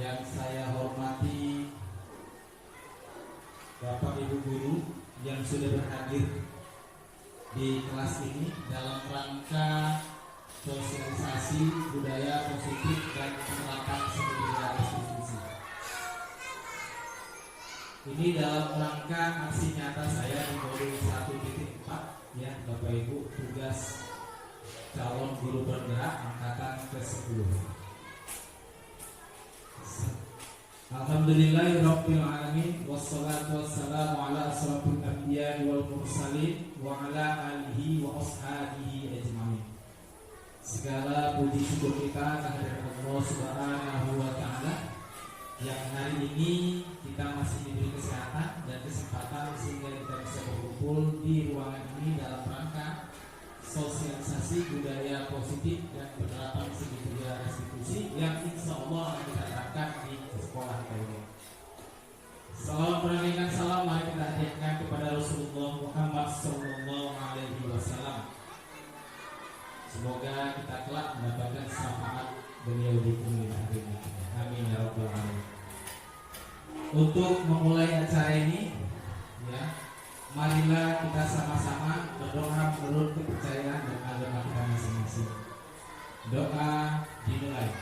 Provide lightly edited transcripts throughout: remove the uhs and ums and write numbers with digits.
Yang saya hormati Bapak Ibu guru yang sudah berhadir di kelas ini dalam rangka sosialisasi budaya positif dan penerapan segitiga restitusi. Ini dalam rangka aksi nyata saya di modul 1.4 ya Bapak Ibu, tugas calon guru bergerak angkatan ke-10. Alhamdulillahirabbil alamin wassalatu wassalamu ala asrofil anbiya'i wal mursalin wa ala alihi wa ashabihi ajmain. Segala puji syukur kita kehadirat Allah Subhanahu wa taala yang hari ini kita masih diberi kesehatan dan kesempatan sehingga kita bisa berkumpul di ruangan ini dalam rangka sosialisasi budaya positif dan penerapan segitiga restitusi yang insya Allah akan kita terapkan di sekolah kita ini. Salam penampilan salam mari kita hadirkan kepada Rasulullah Muhammad SAW. Semoga kita kelak mendapatkan syafaat beliau di bumi akhirnya. Amin ya rabbal alamin. Untuk memulai acara ini, ya, marilah kita sama-sama berdoa menurut kepercayaan dan agama kita masing-masing. Doa dimulai.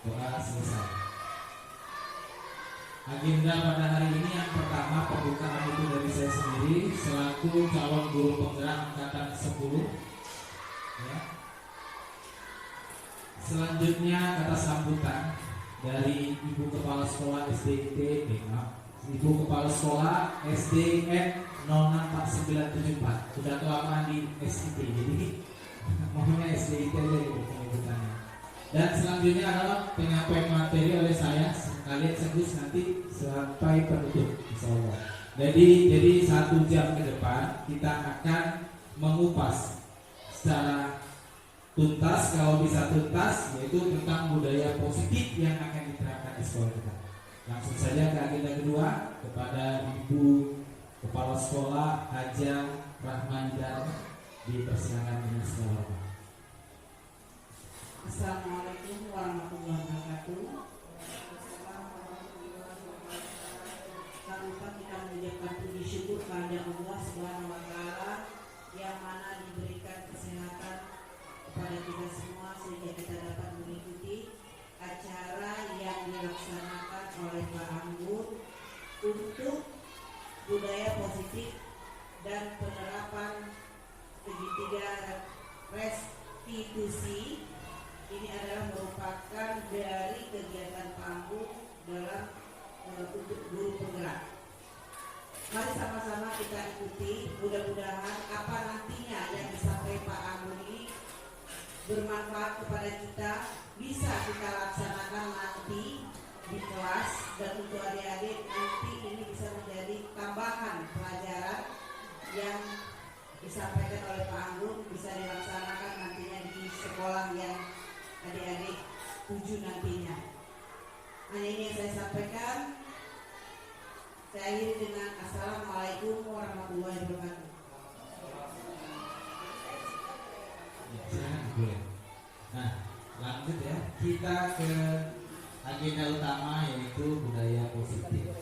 Doa selesai. Agenda pada hari ini yang pertama pembukaan itu dari saya sendiri selaku calon guru penggerak angkatan 10. Ya. Selanjutnya kata sambutan dari Ibu Kepala Sekolah SDIT, Ibu Kepala Sekolah SDN 064974. Sudah kelamaan di SIT, jadi maunya SDIT aja gitu penyebutannya. Dan selanjutnya adalah penyampaian materi oleh saya sekalian sekaligus nanti sampai penutup insyaallah. Jadi 1 jam ke depan kita akan mengupas secara tuntas, kalau bisa tuntas, yaitu tentang budaya positif yang akan diterapkan di sekolah kita. Langsung saja ke agenda kedua kepada Ibu Kepala Sekolah Haja Rahmanida, dipersilakan dengan segala hormat. Assalamualaikum warahmatullahi wabarakatuh. Tak lupa kita mengucapkan puji syukur kepada Allah Subhanahu wa taala yang mana diberikan kesehatan kepada kita semua sehingga kita dapat mengikuti acara yang dilaksanakan oleh Pak Anggun untuk budaya positif dan penerapan segitiga restitusi. Ini adalah merupakan dari kegiatan Pak Anggun dalam untuk guru penggerak. Mari sama-sama kita ikuti, mudah-mudahan apa nantinya yang disampaikan Pak Anggun ini bermanfaat kepada kita, bisa kita laksanakan nanti di kelas, dan untuk adik-adik nanti ini bisa menjadi tambahan pelajaran yang disampaikan oleh Pak Anggun, bisa dilaksanakan nantinya di sekolah yang adik-adik tuju nantinya. Hanya ini yang saya sampaikan. Saya akhiri dengan Assalamualaikum warahmatullahi wabarakatuh. Nah, lanjut ya, kita ke agenda utama yaitu budaya positif.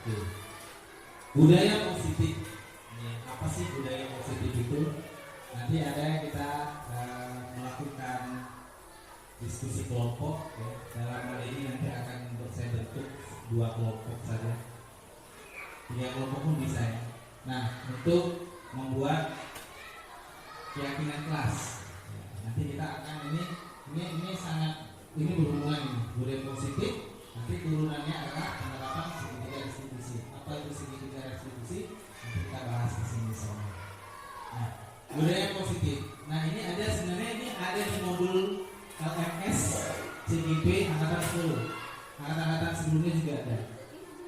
Oke. Budaya positif. Apa sih budaya positif itu? Nanti ada yang kita melakukan diskusi kelompok ya. Dalam hal ini nanti akan saya bentuk 2 kelompok saja, 3 kelompok pun bisa ya. Nah, untuk membuat keyakinan kelas ya, nanti kita akan ini sangat ini berhubungan ini budaya positif. Nanti turunannya adalah penerapan segitiga restitusi. Apa itu segitiga restitusi? Nanti kita bahas di sini soalnya. Nah, budaya positif. Nah, ini ada sebenarnya ini ada di modul LMS CGP angkatan 10. Angkatan-angkatan sebelumnya juga ada.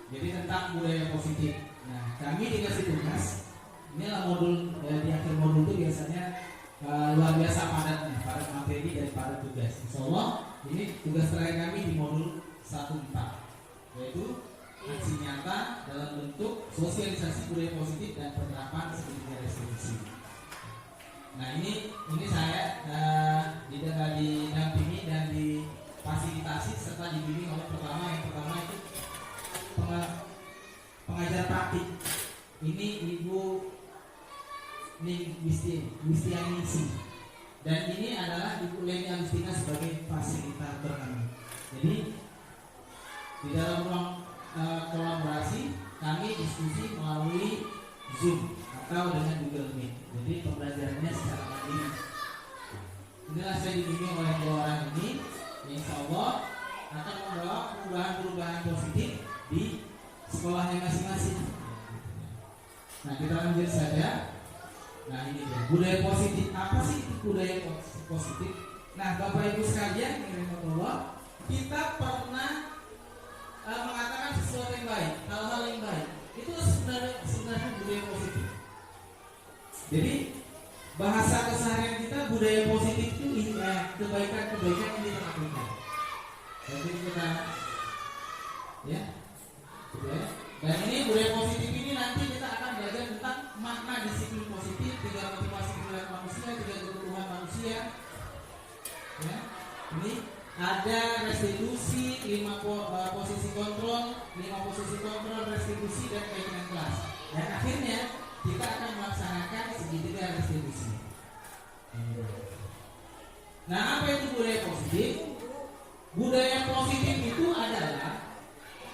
Jadi tentang budaya positif. Nah, kami dikasih tugas Inilah modul di akhir modul itu biasanya luar biasa padatnya, padat materi dan padat tugas. Insya Allah ini tugas terakhir kami di modul 1.4, yaitu aksi nyata dalam bentuk sosialisasi budaya positif dan penerapan segitiga restitusi. Nah ini saya didampingi dan difasilitasi serta dibimbing oleh yang pertama itu pengajar praktik. Ini Ibu Wistianisi, dan ini adalah Ibu Leni Agustina sebagai fasilitator kami. Jadi di dalam ruang kolaborasi kami diskusi melalui Zoom atau dengan Google Meet. Jadi pembelajarannya secara mandiri. Inilah saya dibimbing oleh dua orang ini, insya Allah akan membawa perubahan-perubahan positif di sekolahnya masing-masing. Nah kita lanjut saja. Nah ini dia budaya positif. Apa sih itu budaya positif? Nah Bapak Ibu sekalian, kita pernah mengatakan sesuatu yang baik, hal-hal yang baik. Itu sebenarnya budaya positif. Jadi bahasa keseharian kita budaya positif itu kebaikan-kebaikan yang kita lakukan. Jadi kita ya. Dan ini budaya positif ini nanti kita akan belajar tentang makna disiplin positif, 3 motivasi perilaku manusia, 3 kebutuhan manusia. Ya. Ini ada restitusi, 5 posisi kontrol, 5 posisi kontrol, restitusi dan keyakinan kelas. Dan akhirnya kita akan melaksanakan segitiga restitusi. Nah, apa itu budaya positif? Budaya positif itu adalah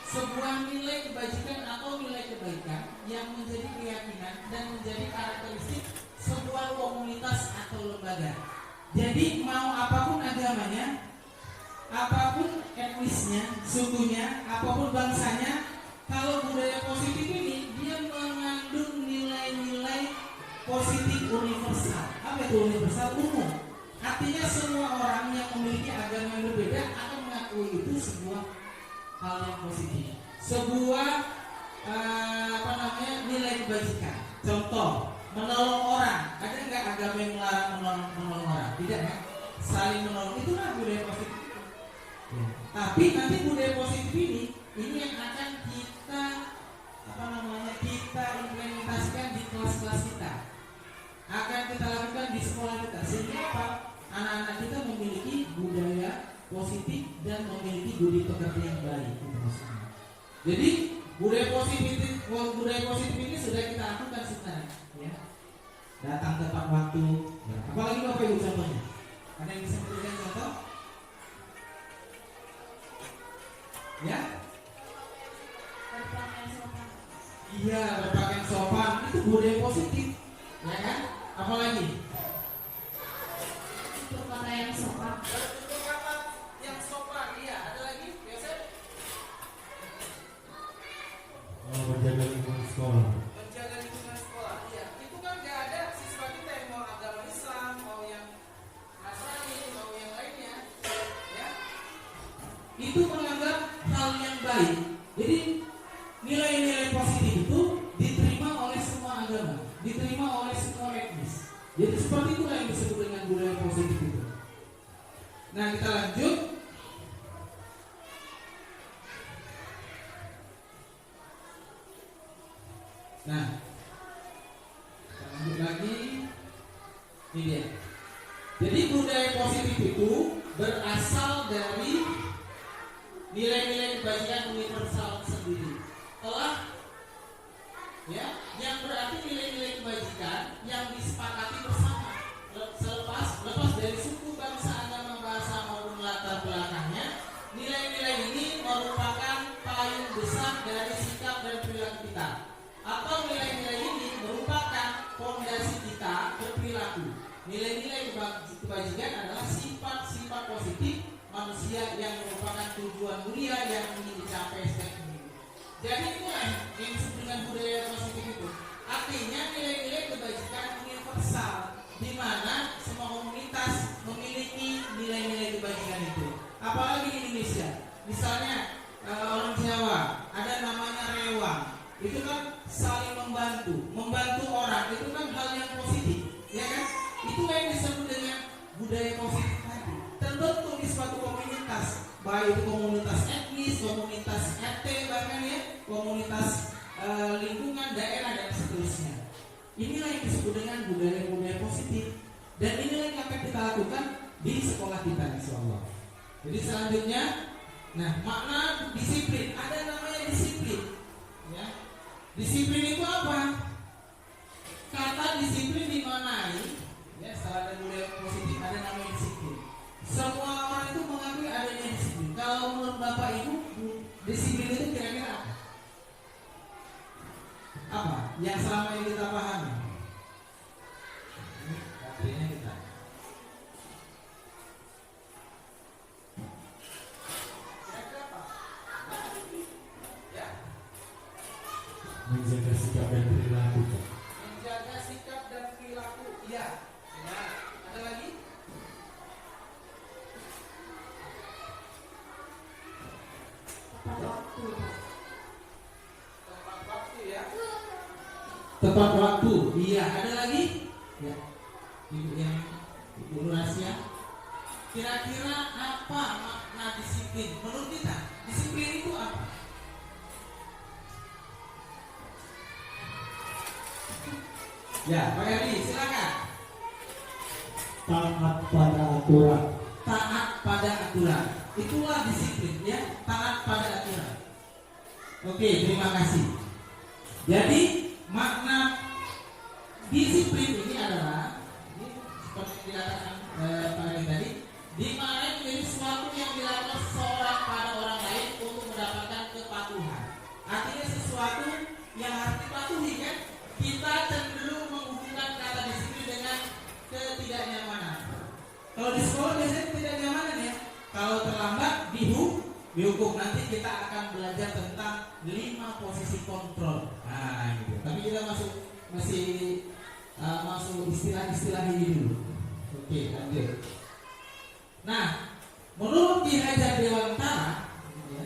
sebuah nilai kebajikan atau nilai kebaikan yang menjadi keyakinan dan menjadi karakteristik sebuah komunitas atau lembaga. Jadi mau apapun agamanya, apapun etnisnya, sukunya, apapun bangsanya, kalau budaya positif ini dia mengandung nilai-nilai positif universal. Apa itu universal? Umum. Artinya semua orang yang memiliki agama yang berbeda akan mengakui itu sebuah hal yang positif, sebuah nilai kebajikan. Contoh, menolong orang. Ada nggak agama yang melarang menolong orang? Tidak kan? Saling menolong itulah budaya positif. Tapi nanti budaya positif ini yang akan kita kita implementasikan di kelas-kelas kita. Akan kita lakukan di sekolah kita. Sehingga apa? Anak-anak kita memiliki budaya positif dan memiliki budi pekerti yang baik. Jadi budaya positif ini sudah kita lakukan sebenarnya. Ya. Datang tepat waktu. Ya. Apalagi Bapak Ibu contohnya. Ada yang bisa memberikan contoh? Ya. Iya, berpakaian sopan itu budaya positif, ya kan? Apalagi? Berpakaian sopan. Yang sopan, iya. Ada lagi? Biasa? Menjaga lingkungan sekolah. Menjaga lingkungan sekolah, iya. Itu kan nggak ada siswa kita yang mau agama Islam, mau yang Nasrani, mau yang lainnya, ya. Itu menganggap hal yang baik. Jadi nilai-nilai positif itu diterima oleh semua agama, diterima oleh semua etnis. Jadi seperti itulah yang disebut dengan budaya positif itu. Nah kita lanjut. Nah kita lanjut lagi. Ini dia. Jadi budaya positif itu berasal dari nilai-nilai kebajikan universal sendiri. Telah ya, yang berarti nilai-nilai kebajikan yang disepakati bersama lepas dari suku, bangsa, agama, bahasa maupun latar belakangnya. Nilai-nilai ini merupakan payung besar dari sikap dan perilaku kita, atau nilai-nilai ini merupakan fondasi kita berperilaku. Nilai-nilai kebajikan adalah sifat-sifat positif manusia yang merupakan tujuan mulia yang ingin dicapai setiap individu. Jadi itulah yang disebut dengan budaya positif itu. Artinya nilai-nilai kebajikan universal, di mana semua komunitas memiliki nilai-nilai kebajikan itu. Apalagi di Indonesia, misalnya orang Jawa ada namanya rewang. Itu kan saling membantu orang. budaya positif tadi terbentuk di suatu komunitas, baik itu komunitas etnis, komunitas RT, bahkan ya komunitas lingkungan daerah dan seterusnya. Inilah yang disebut dengan budaya-budaya positif, dan inilah yang akan kita lakukan di sekolah kita, insyaallah. Jadi selanjutnya, nah makna disiplin, ada namanya disiplin, ya. Disiplin itu apa? Kata disiplin dimaknai, ya, setelah ada budaya positif ada namanya disiplin. Semua orang itu mengakui adanya disiplin. Kalau menurut Bapak Ibu, disiplin itu kira-kira apa? Apa yang selama ini kita pahami? Ini artinya kita. Kira-kira apa? Ya. Menjaga sikap dan perilaku. Menjaga sikap dan perilaku. Iya. Ya. Ada lagi? Tepat waktu ya. Tepat waktu. Iya. Ada lagi? Ya. Ibu yang Ibu Rahasia. Kira-kira apa makna disiplin? Menurut kita, disiplin itu apa? Ya, Pak Heri, silakan. Taat pada aturan. Taat pada aturan. Itulah disiplin, ya. Taat pada aturan. Oke, terima kasih. Jadi makna disiplin ini adalah, ini seperti yang dikatakan Pak Heri tadi, dimaknai menjadi sesuatu yang dilakukan seseorang pada orang lain untuk mendapatkan kepatuhan. Artinya sesuatu yang harus dipatuhi, kan? Kita cenderung menghubungkan kata disiplin dengan ketidaknyamanan. Kalau di sekolah biasanya ketidaknyamanan, ya. Kalau terlambat dihukum. Nanti kita akan belajar tentang 5 posisi kontrol. Nah, gitu. Tapi kita masih masuk istilah-istilah ini dulu. Oke, lanjut. Nah, menurut Ki Hajar Dewantara, ya,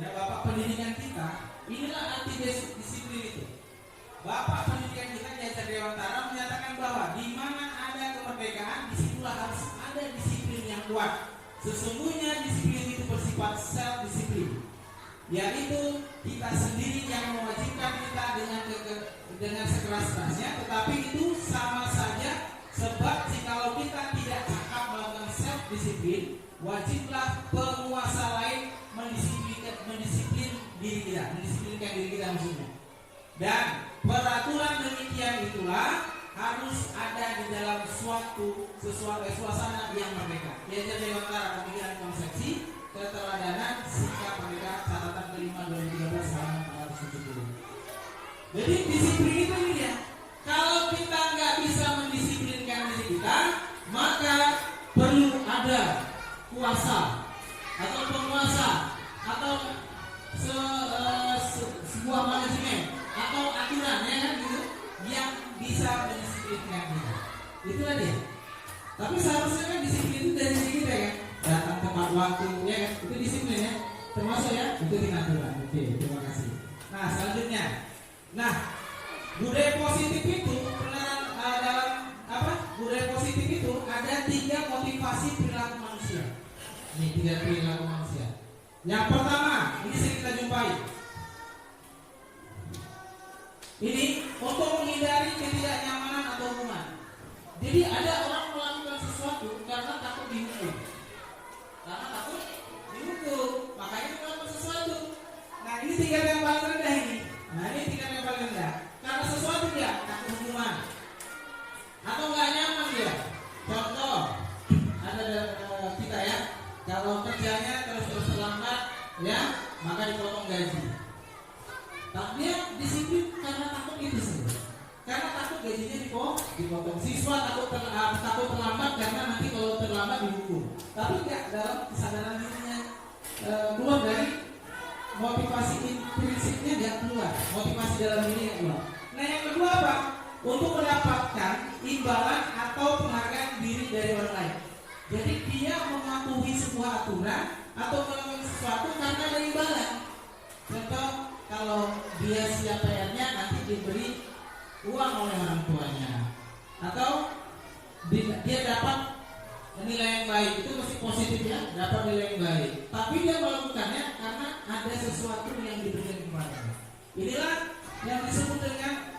ya, Bapak pendidikan kita, inilah arti disiplin itu. Bapak pendidikan kita Ki Hajar Dewantara menyatakan bahwa di mana ada kemerdekaan, disitulah harus ada disiplin yang kuat. Sesungguhnya disiplin itu bersifat self disiplin, yaitu kita sendiri yang mewajibkan kita dengan sekeras-kerasnya, tetapi itu sama saja. Sebab jikalau kita tidak cakap melakukan self disiplin, wajiblah penguasa lain mendisiplinkan diri kita maksudnya. Dan peraturan demikian itulah harus ada di dalam suasana yang merdeka. Hajar Dewantara, Pemikiran Konsepsi, Keteladanan, Sikap Merdeka, catatan kelima 2013 halaman 470. Jadi disiplin itu ini, ya. Kalau kita nggak bisa mendisiplinkan diri kita, maka perlu ada kuasa atau penguasa atau sebuah manajemen atau aturan, ya kan, gitu, yang bisa mendisiplinkan kita. Itulah dia. Tapi seharusnya kan disiplin itu dari diri kita, kan. Datang tepat waktu, ya kan? Itu disiplin, ya. Termasuk, ya, itu aturan. Oke, terima kasih. Nah, selanjutnya. Nah, budaya positif itu dalam budaya positif itu ada 3 motivasi perilaku manusia. Ini 3 perilaku manusia. Yang pertama, ini sering kita jumpai. Ini untuk menghindari ketidaknyamanan atau hukuman. Jadi ada orang melakukan sesuatu karena takut dihukum. Makanya melakukan sesuatu. Nah, ini tingkat yang paling rendah ini. Karena sesuatu dia takut hukuman atau nggak nyaman dia. Contoh, ada kita, ya, kalau kerjanya terus terlambat, ya, maka dipotong gaji. Tapi dia disiplin karena takut itu saja. Karena takut gajinya dipotong. Siswa takut terlambat karena nanti kalau terlambat dihukum. Tapi enggak, dalam kesadaran dirinya keluar dari motivasi intrinsipnya, enggak keluar. Motivasi dalam diri yang keluar. Nah, yang kedua apa? Untuk mendapatkan imbalan atau penghargaan diri dari orang lain. Jadi dia mematuhi sebuah aturan atau melakukan sesuatu karena ada imbalan. Contoh, kalau dia siap PR-nya nanti diberi uang oleh orang tuanya. atau dia dapat nilai yang baik, itu masih positif ya, dapat nilai yang baik. Tapi dia melakukannya karena ada sesuatu yang diberikan kepadanya. Inilah yang disebut dengan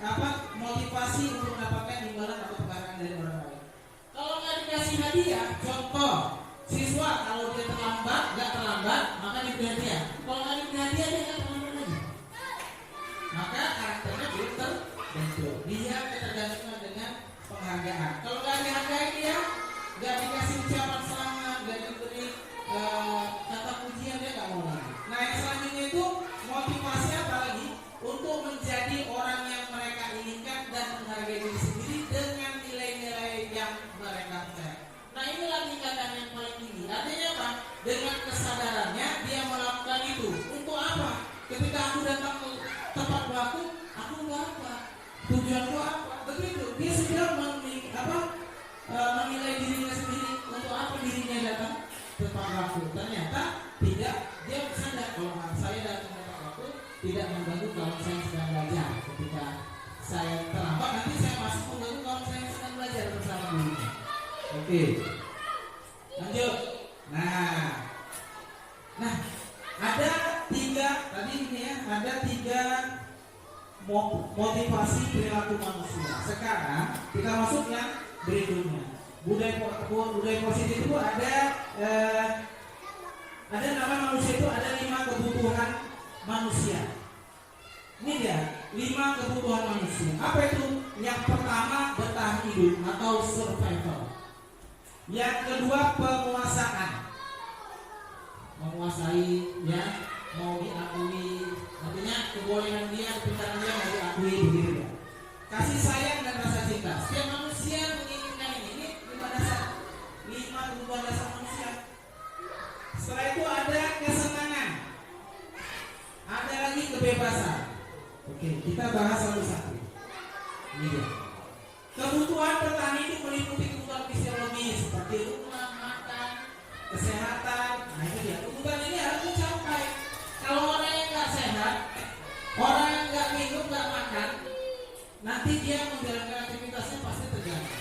motivasi untuk mendapatkan imbalan atau penghargaan dari orang lain. Kalau nggak dikasih hadiah, contoh siswa kalau dia nggak terlambat, maka diberi hadiah. Kalau nggak diberi hadiah, dia nggak terlambat lagi. Maka karakternya belum terbentuk. Dia ketergantungan dengan penghargaan. Kalau nggak dihargai dia, nggak dikasih ucapan selamat, nggak diberi kata pujian, dia nggak mau lagi. Nah yang selanjutnya itu motivasi apa lagi? Untuk menjadi orang yang mereka inginkan dan menghargai diri sendiri dengan nilai-nilai yang mereka percaya. Nah inilah tingkatan yang paling tinggi. Artinya apa? Dengan kesadarannya dia melakukan itu. Untuk apa? Ketika aku datang ke tempat waktu, aku nggak apa? Tujuanku apa? Begitu. Dia sudah menilai dirinya sendiri. Untuk apa dirinya datang tepat waktu? Ternyata tidak. Dia sadar kalau saya datang tepat waktu tidak mengganggu kalau saya sedang belajar. Ketika saya terlambat, nanti saya masuk mengganggu kalau saya sedang belajar bersama gurunya. Oke, lanjut. Nah, ada tiga tadi ini ya, ada tiga motivasi perilaku manusia. Sekarang kita masuk yang berikutnya. Budaya positif itu ada nama manusia itu ada 5 kebutuhan manusia. Ini dia 5 kebutuhan manusia. Apa itu? Yang pertama bertahan hidup atau survival. Yang kedua penguasaan, menguasai ya, mau diakui, artinya kebolehan dia, kepintaran dia mau diakui begitu ya. Kasih sayang dan rasa cinta. Setiap manusia menginginkan ini 5 dasar, 5 kebutuhan dasar manusia. Setelah itu ada kesenangan, ada lagi kebebasan. Oke, kita bahas satu-satu. Ini dia. Kebutuhan bertahan hidup meliputi kebutuhan fisiologis seperti rumah, makan, kesehatan. Nah itu dia. Kebutuhan ini harus dicapai. Kalau orang yang nggak sehat, orang yang nggak minum, nggak makan, nanti dia menjalankan aktivitasnya pasti terganggu.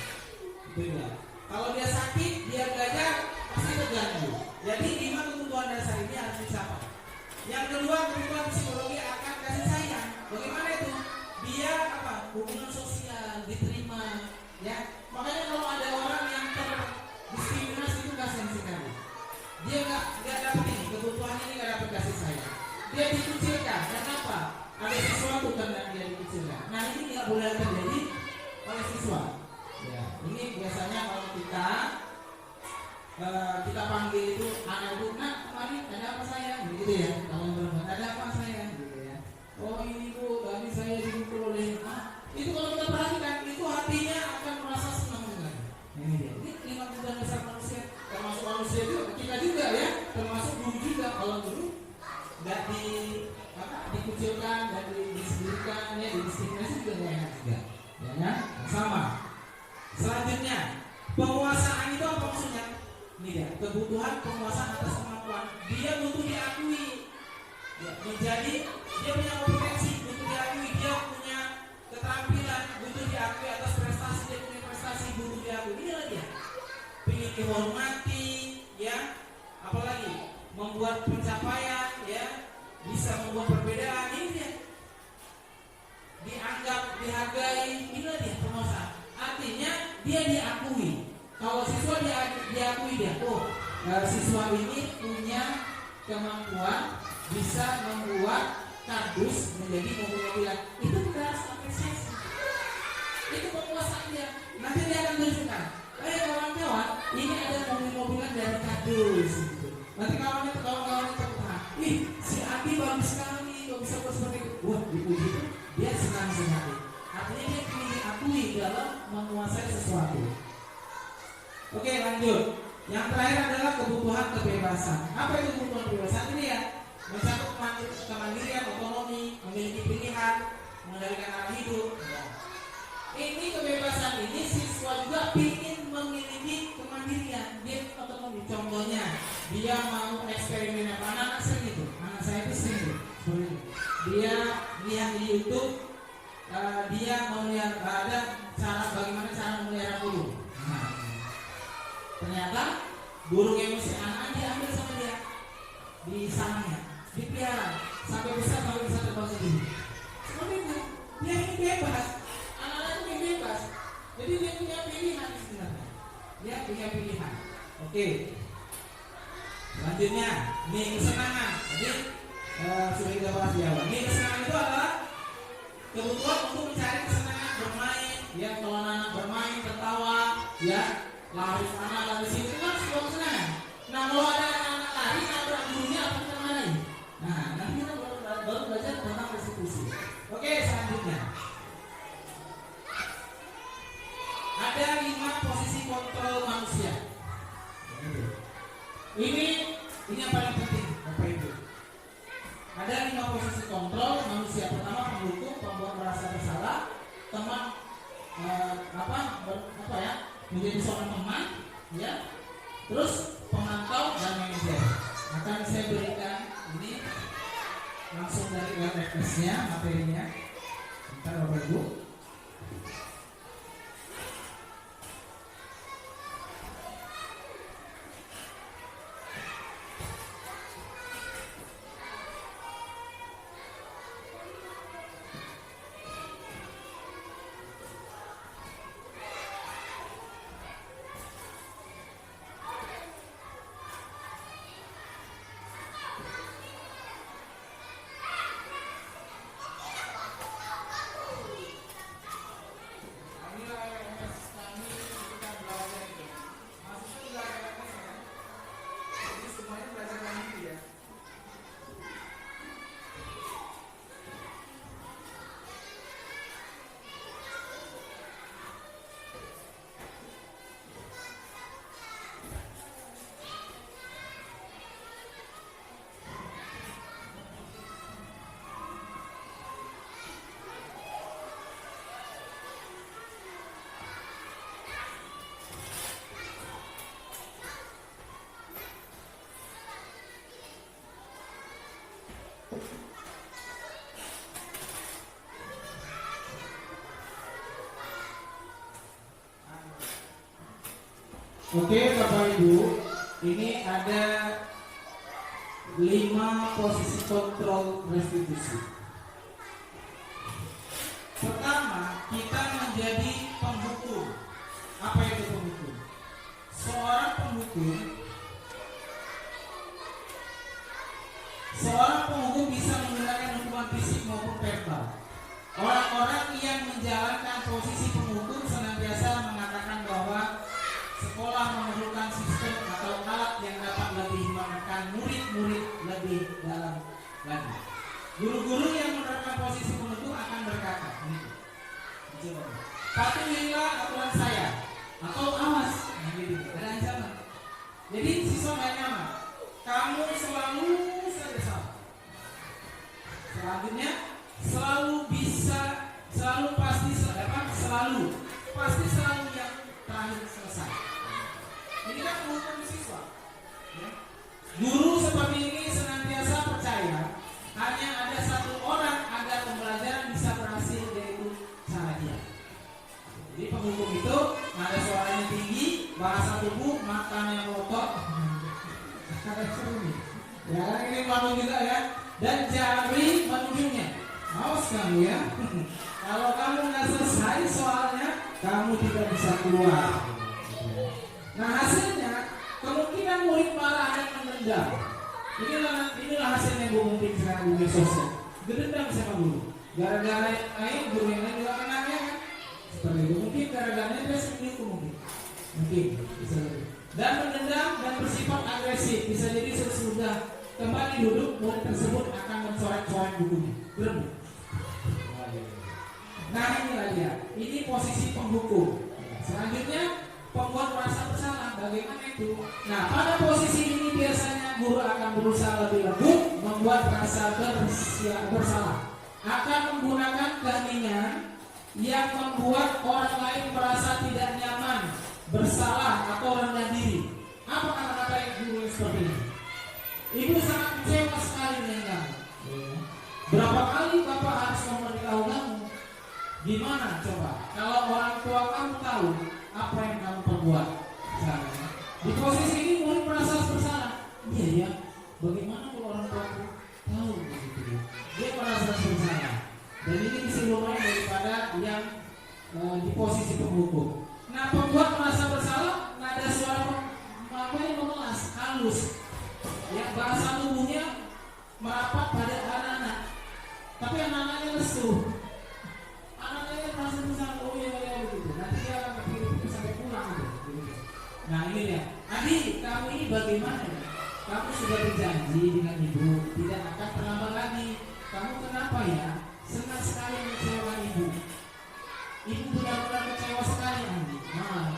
Itu dia. Kalau dia sakit, dia belajar pasti terganggu. Jadi 5 kebutuhan dasar ini harus dicapai. Yang kedua kebutuhan psikologi akan kasih sayang. Bagaimana itu? Dia hubungan sosial diterima, ya. Makanya kalau ada orang yang terdiskriminasi itu kasihan sekali. Dia nggak dapat ini, kebutuhan ini nggak dapat kasih sayang. Dia dikucilkan. Kenapa? Ada sesuatu karena dia dikucilkan. Nah ini nggak boleh terjadi oleh siswa. Ya, ini biasanya kalau kita panggil itu anak itu, nah kemarin ada apa sayang, begitu ya. Kalau berbuat ada apa sayang, gitu ya. Oh ini bu, tadi saya dipukul oleh itu kalau kita perhatikan itu hatinya akan merasa senang dengan. Ini dia. Ini 5 kebutuhan dasar manusia, termasuk manusia itu kita juga ya, termasuk dulu juga. Kalau dulu nggak dikucilkan dan disebutkan ya, didiskriminasi juga nggak enak juga. Ya kan? Sama. Selanjutnya penguasaan itu apa maksudnya? Ini dia, kebutuhan penguasaan atas kemampuan. Dia butuh diakui. Ya, menjadi dia punya kompetensi, butuh diakui. Dia punya keterampilan, butuh diakui atas prestasi. Dia punya prestasi, butuh diakui. Inilah dia. Pengen dihormati, ya. Apalagi membuat pencapaian, ya. Bisa membuat perbedaan. Ini dia. Dianggap, dihargai. Inilah dia penguasaan. Artinya dia diakui. Kalau siswa diakui dia, siswa ini punya kemampuan bisa membuat kardus menjadi mobil-mobilan. Itu kita harus apresiasi. Itu penguasaan dia. Nanti dia akan tunjukkan. Kawan-kawan, ini ada mobil-mobilan dari kardus. Gitu. Nanti kawan-kawannya tertahan. Si Adi bagus sekali, kok bisa buat seperti itu. Wah, dipuji itu dia senang sekali. Artinya dia ingin diakui dalam menguasai sesuatu. Oke, lanjut. Yang terakhir adalah kebutuhan kebebasan. Apa itu kebutuhan kebebasan? Ini ya, mencakup kemandirian, otonomi, memiliki pilihan, mengendalikan arah hidup. Ini kebebasan ini siswa juga ingin memiliki kemandirian, dia otonomi. Contohnya, dia mau eksperimen apa? Anak sering itu. Anak saya itu sering seperti itu. Dia lihat di YouTube, dia melihat ada bagaimana cara Ternyata burung yang usia anak diambil sama dia di sarangnya, dipelihara sampai bisa terbang sendiri. Seperti itu, dia ini bebas, anak-anak ini bebas. Jadi dia punya pilihan sebenarnya. Dia punya pilihan. Oke. Selanjutnya, nih kesenangan. Jadi sudah kita bahas di awal. Nih kesenangan itu adalah kebutuhan untuk mencari kesenangan bermain. Ya, kalau anak bermain, tertawa, ya, lari sana lari sini itu kan sebuah kesenangan. Nah, kalau ada anak lari, nabrak gurunya apa kita marahin? Nah, nanti kita baru belajar tentang restitusi. Oke, selanjutnya. Ada 5 posisi kontrol manusia. Ini yang paling penting, Bapak Ibu. Ada 5 posisi kontrol manusia. Pertama, penghukum, pembuat merasa bersalah, teman menjadi seorang teman, ya. Terus pemantau dan manajer. Akan saya berikan ini langsung dari LFS-nya materinya. Bentar Bapak Ibu. Oke Bapak Ibu, ini ada 5 posisi kontrol restitusi. Pertama, kita menjadi penghukum. Apa itu penghukum? Seorang penghukum bisa menggunakan hukuman fisik maupun verbal. Orang-orang yang menjalankan posisi penghukum senantiasa mengatakan bahwa sekolah memerlukan sistem atau alat yang dapat lebih menekan murid-murid lebih dalam lagi. Guru-guru yang menerapkan posisi penghukum akan berkata, patuhilah aturan saya atau awas. Ada ancaman. Jadi siswa nggak nyaman. Kamu selalu saja salah. Selanjutnya selalu pasti selalu yang terakhir selesai. Ini kan penghukum siswa. Ya. Guru seperti ini senantiasa percaya hanya ada satu orang agar pembelajaran bisa berhasil, yaitu cara dia. Jadi penghukum itu ada suaranya tinggi, bahasa tubuh, matanya melotot. Ya, ini malu juga ya. Dan jari menunjuknya. Awas kamu ya. Kalau kamu nggak selesai soalnya, kamu tidak bisa keluar. Nah hasilnya kemungkinan murid marah dan menendam. Inilah hasilnya gue mungkin sekarang di media sosial. Gedendam sama guru. Gara-gara yang lain, guru yang lain juga kena ya kan. Seperti itu. Mungkin gara-garanya dia sendiri mungkin. Bisa lebih. Dan menendam dan bersifat agresif. Bisa jadi sesudah kembali duduk, murid tersebut akan mencoret-coret bukunya. Berebut. Nah inilah dia. Ini posisi penghukum. Selanjutnya pembuat merasa bersalah. Bagaimana itu? Nah pada posisi ini biasanya guru akan berusaha lebih lembut, membuat rasa bersalah, akan menggunakan keheningan yang membuat orang lain merasa tidak nyaman, bersalah atau rendah diri. Apa kata-kata guru seperti ini? Ibu sangat kecewa sekali dengan kamu. Berapa kali bapak harus memberitahu kamu? Gimana coba? Kalau orang tua kamu tahu apa yang kamu perbuat, misalnya, Bagaimana kalau orang tua tahu begitu? Dia merasa bersalah. Dan ini bisa lumayan daripada yang di posisi penghukum. Nah, pembuat merasa bersalah, nada suara apa yang memelas, halus, yang bahasa tubuhnya merapat pada anak-anak. Tapi anak-anaknya lesu. Anaknya merasa bersalah, oh ya begitu. Nanti dia akan berpikir sampai pulang gitu. Nah ini dia, adik kamu ini bagaimana? Kamu sudah berjanji dengan ibu tidak akan terlambat lagi. Kamu kenapa ya? Senang sekali mengecewakan ibu. Ibu benar-benar kecewa sekali Andi. Nah,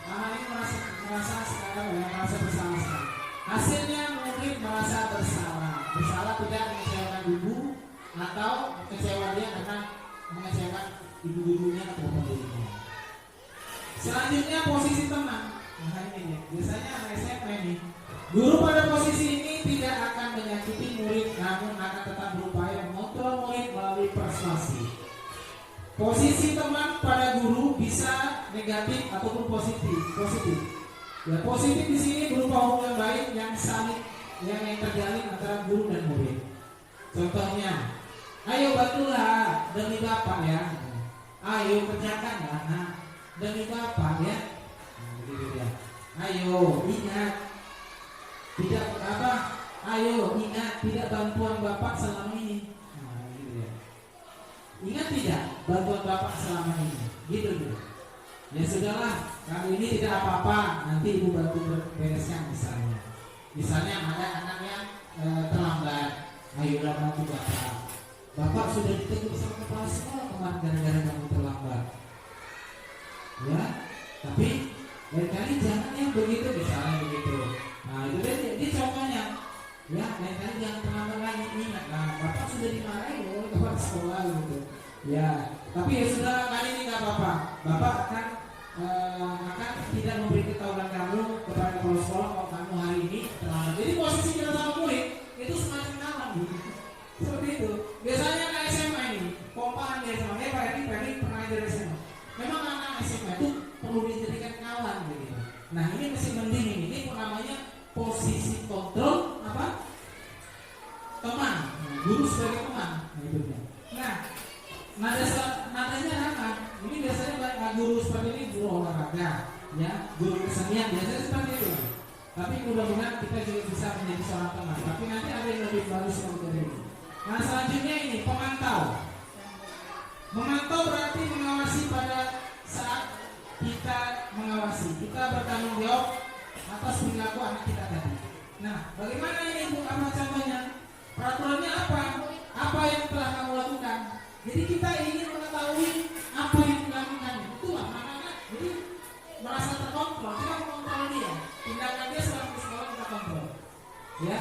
anak ini merasa sekarang ya merasa bersalah sekali. Hasilnya murid merasa bersalah tidak mengecewakan ibu atau kecewa dia karena mengecewakan ibu gurunya atau bapak gurunya. Selanjutnya posisi teman. Nah ini ya, biasanya anak SMA ini guru pada posisi ini tidak akan menyakiti murid, namun akan tetap berupaya mengontrol murid melalui persuasi. Posisi teman pada guru bisa negatif ataupun positif. Ya, positif di sini berupa hubungan baik yang saling yang terjalin antara guru dan murid. Contohnya, ayo bantulah demi bapak ya. Ayo kerjakan ya, nah demi bapak ya. Ayo ingat tidak apa? Ayo ingat tidak bantuan bapak selama ini. Nah, gitu ya. Ingat tidak bantuan bapak selama ini? Gitu. Ya sudahlah, kali ini tidak apa-apa. Nanti ibu bantu bereskan misalnya. Misalnya ada anak yang terlambat, ayolah bantu bapak. Bapak sudah ditegur sama kepala sekolah kemarin gara-gara kamu terlambat. Ya, tapi lain kali jangan yang begitu misalnya begitu. Nah itu dia contohnya. Ya, lain kali jangan terlambat lagi. Ingat, nah bapak sudah dimarahi oleh kepala sekolah gitu. Ya, tapi ya sudah kali ini nggak apa-apa. Bapak akan tidak memberi ketahuan kamu kepada kepala sekolah kalau kamu hari ini terlambat. Jadi posisi kita sama murid itu semacam kawan gitu. Seperti itu. Biasanya anak SMA ini, pompaan dia sama Pak Edi pernah ajar SMA. Memang anak SMA itu perlu dijadikan kawan gitu. Nah ini masih mending ini namanya posisi kontrol apa? Teman, guru sebagai teman. Nah, nadanya apa? Ini biasanya guru seperti ini guru olahraga, ya, guru kesenian biasanya seperti itu. Tapi mudah-mudahan kita juga bisa menjadi seorang teman. Tapi nanti ada yang lebih bagus dari ini. Nah selanjutnya ini pemantau. Memantau berarti mengawasi pada saat kita mengawasi. Kita bertanggung jawab atas perilaku anak kita tadi. Nah, bagaimana ini Bu? Apa contohnya? Peraturannya apa? Apa yang telah kamu lakukan? Jadi kita ingin mengetahui apa yang dilakukan. Itulah makanya jadi merasa terkontrol. Kita mengontrol dia. Tindakan dia selama di sekolah kita kontrol. Ya.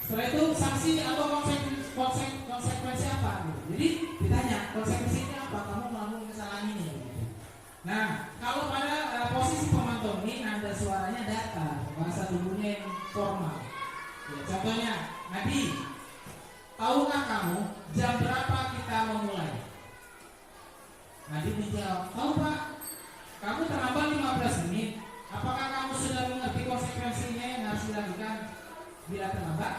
Setelah itu sanksi atau konsekuensi apa? Jadi ditanya konsekuensinya apa? Kamu melakukan kesalahan ini. Nah, kalau pada posisi pemantau ini nada suaranya datar, bahasa tubuhnya yang formal. Ya, contohnya, Nadi, tahukah kamu jam berapa kita memulai? Nadi menjawab, tahu Pak. Kamu terlambat 15 menit. Apakah kamu sudah mengerti konsekuensinya yang harus dilakukan bila terlambat?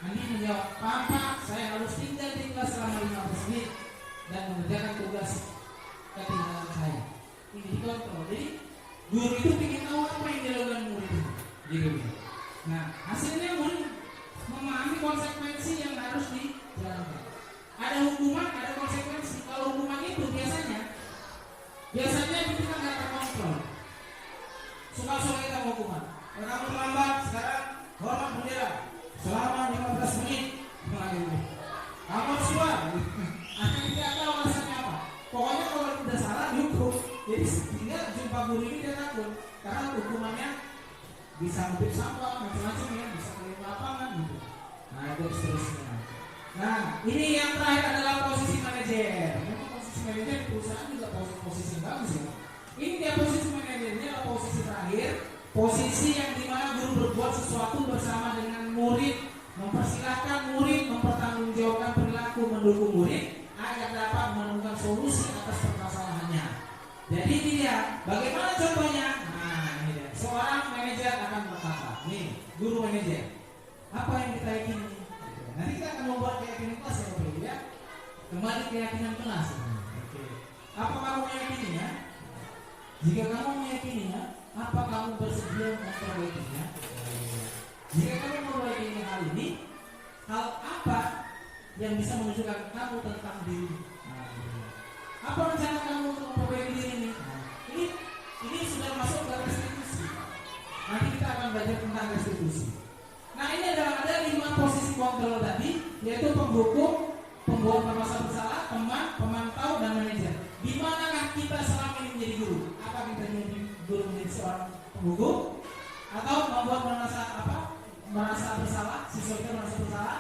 Nadi menjawab, Pak, saya harus tinggal di kelas selama 15 menit dan mengerjakan tugas ketinggalan saya. Ini dikontrol. Jadi guru itu ingin tahu apa yang dilakukan murid gitu. Nah hasilnya murid memahami konsekuensi yang harus dijalankan. Ada hukuman, ada konsekuensi. Kalau hukuman itu biasanya kita nggak terkontrol. Suka-suka kita hukuman. Kalau kamu terlambat sekarang hormat bendera selama 15 menit. Kamu harus keluar. Akan tidak tahu rasanya apa. Pokoknya kalau udah salah dihukum. Jadi sehingga jumpa guru ini dia takut karena hukumannya bisa ngebit sampah macam-macam ya, bisa keliling lapangan gitu. Nah itu seterusnya. Nah ini yang terakhir adalah posisi manajer. Memang posisi manajer di perusahaan juga posisi yang bagus ya. Ini dia posisi manajernya adalah posisi terakhir, posisi yang dimana guru berbuat sesuatu bersama dengan murid, mempersilahkan murid mempertanggungjawabkan perilaku, mendukung murid agar dapat menemukan solusi atas permasalahannya. Jadi ini dia, bagaimana contohnya? Nah ini dia, seorang manajer akan berkata, nih guru manajer, Apa yang kita yakini? Nanti kita akan membuat keyakinan kelas ya Bapak Ibu ya. Kembali keyakinan kelas. Oke. Apa kamu meyakininya? Jika kamu meyakininya, apa kamu bersedia memperbaikinya? Jika kamu memperbaiki hal ini, hal apa yang bisa menunjukkan kamu tentang diri? Apa rencana kamu untuk memperbaiki diri ini? Ini sudah masuk ke restitusi. Nanti kita akan belajar tentang restitusi. Nah ini adalah ada 5 posisi kontrol tadi, yaitu penghukum, pembuat merasa bersalah, teman, pemantau, dan manajer. Di manakah kita selama ini menjadi guru? Apa kita menjadi guru menjadi seorang penghukum? Atau membuat merasa bersalah, siswa kita merasa bersalah?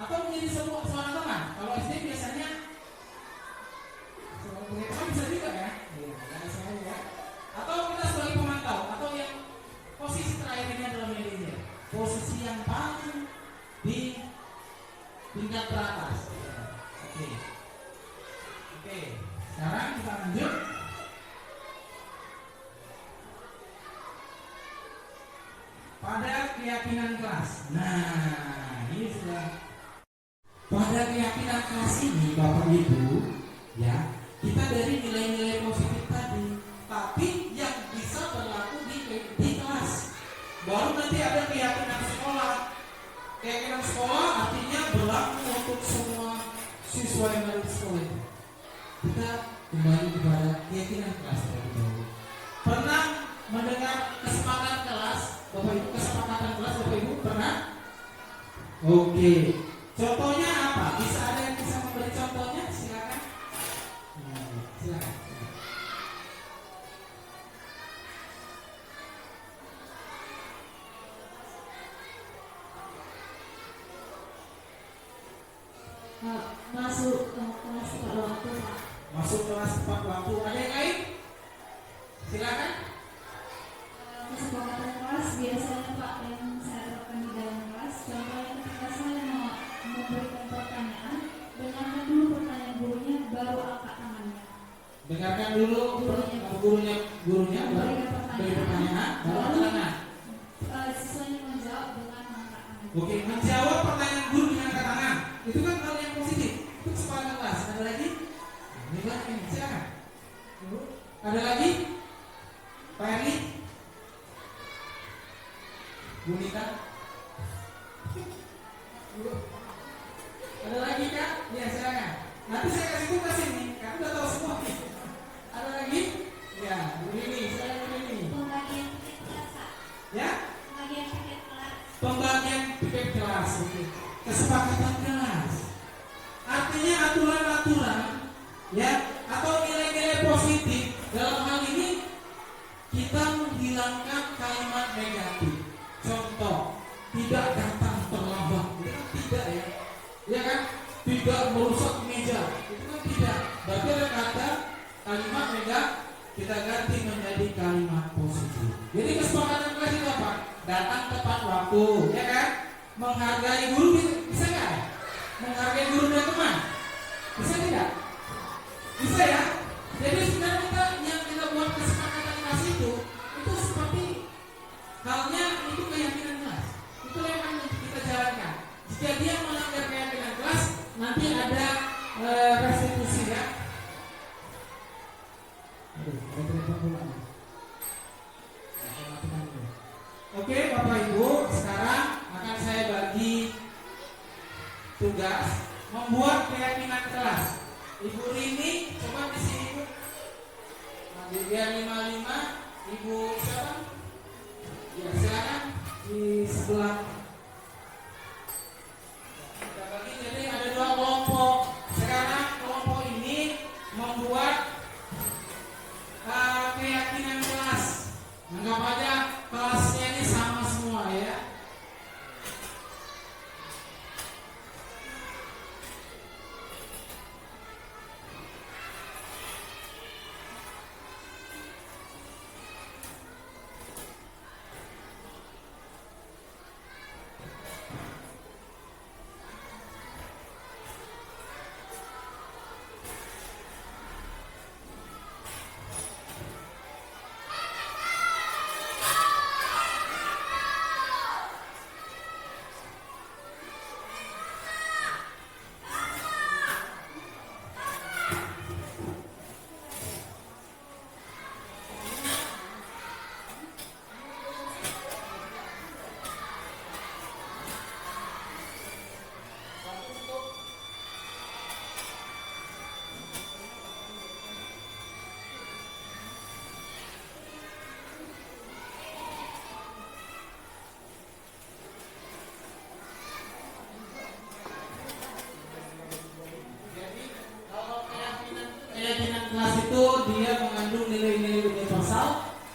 Atau menjadi seorang teman? Kalau SD biasanya seorang teman bisa juga ya? Ya. Atau kita sebagai pemantau? Atau yang posisi terakhir ini adalah manajer? Posisi yang paling di tingkat teratas. Oke. Sekarang kita lanjut. Pada keyakinan kelas. Nah, ini sudah. Pada keyakinan kelas ini, Bapak Ibu, ya, kita dari nilai-nilai positif tadi, tapi yang bisa berlaku di kelas. Baru nanti ada keyakinan sekolah. Keyakinan sekolah artinya berlaku untuk semua siswa yang ada di sekolah itu. Kita kembali kepada keyakinan kelas terlebih dahulu. Pernah mendengar kesepakatan kelas, Bapak Ibu? Kesepakatan kelas, Bapak Ibu pernah? Oke. Contohnya apa? Bisa ada yang bisa memberi contohnya? Silakan. Silakan. Masuk kelas tepat waktu, Pak. Masuk kelas tepat waktu. Ada yang lain? Silakan. Kesepakatan kelas biasanya, Pak, yang saya terapkan di dalam kelas. Contohnya ketika saya memberikan pertanyaan, dengarkan dulu pertanyaan gurunya, baru angkat tangannya. Dengarkan dulu gurunya baru beri pertanyaan, baru angkat tangan. Siswanya menjawab dengan angkat tangan. Oke, menjawab pertanyaan guru dengan angkat tangan. Itu kan hal yang positif. Itu kesepakatan kelas. Ada lagi? Ini kan ini silakan. Ada lagi? Pak Erli? Bu Nita? Ada lagi Kak? Ya silakan. Nanti saya kasih tugas ini. Kamu udah tahu semua nih. Ada lagi? Ya, Bu Rini, saya Bu Rini. Pembagian tiket kelas, Pak. Ya? Pembagian tiket kelas. Pembagian tiket kelas. Oke. Kesepakatan kelas. Artinya aturan-aturan, ya, atau nilai-nilai positif. Dalam hal ini kita menghilangkan kalimat negatif. Contoh, tidak datang terlambat. Itu kan tidak ya. Ya kan? Tidak merusak meja. Itu kan tidak. Berarti ada kata kalimat negatif kita ganti menjadi kalimat positif. Jadi kesepakatan kelas itu apa? Datang tepat waktu, ya kan? Menghargai guru bisa nggak? Menghargai guru dan teman bisa tidak? Bisa ya? Jadi sebenarnya yang kita buat kesepakatan kelas itu seperti halnya itu keyakinan kelas. Itu yang akan kita jalankan. Jika dia melanggar keyakinan kelas, nanti ada restitusi ya. Oke Bapak Ibu, sekarang akan saya bagi tugas membuat keyakinan kelas. Ibu Rini, coba di sini Bu. Biar 55, Ibu siapa? Ya silakan di sebelah. Kita bagi jadi ada 2 kelompok. Sekarang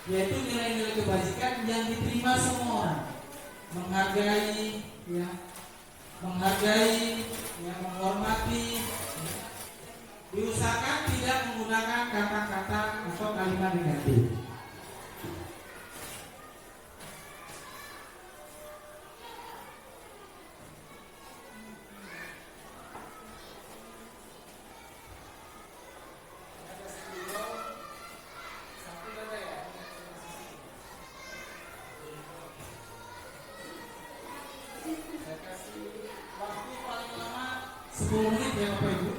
yaitu nilai-nilai kebajikan yang diterima semua orang, menghargai, ya, menghormati, ya. Diusahakan tidak menggunakan kata-kata atau kalimat negatif. Saya kasih waktu paling lama 10 menit ya Bapak Ibu.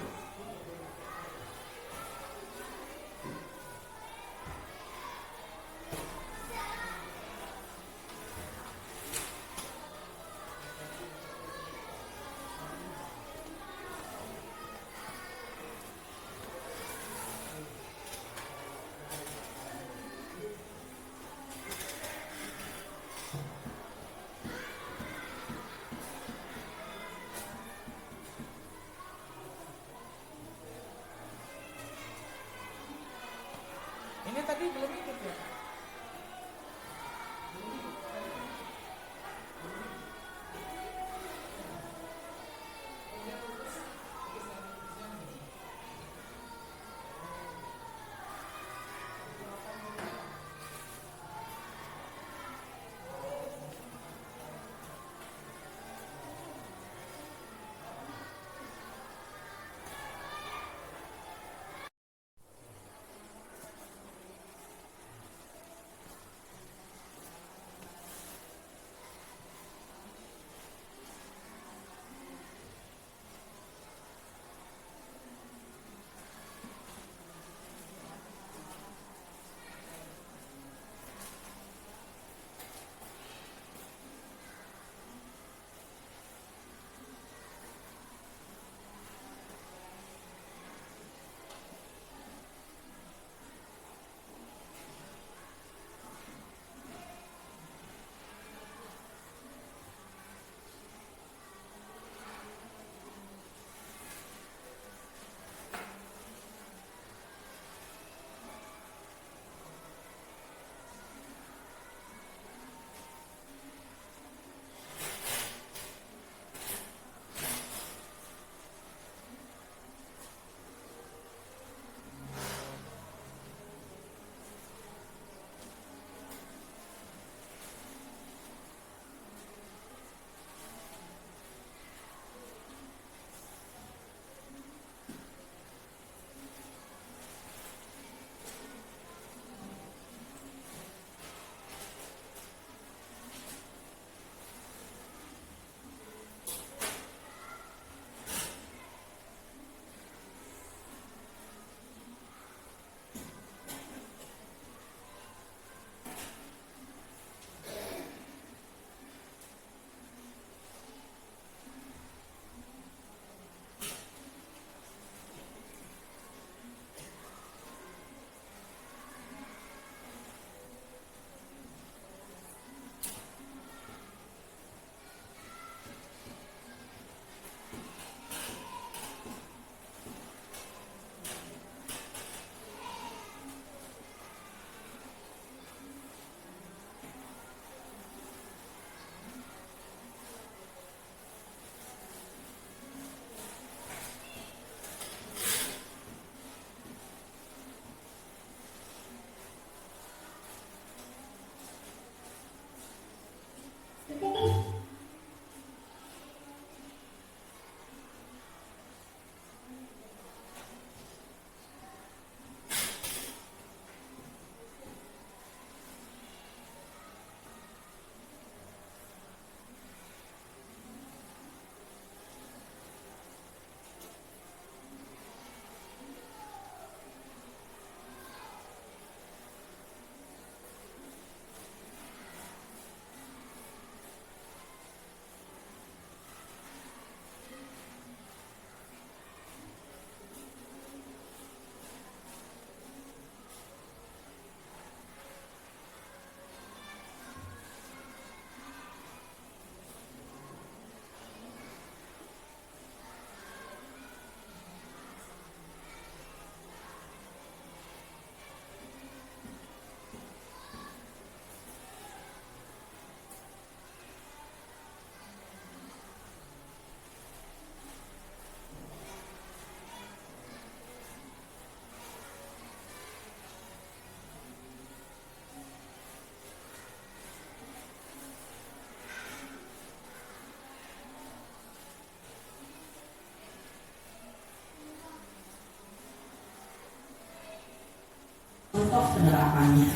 penerapannya.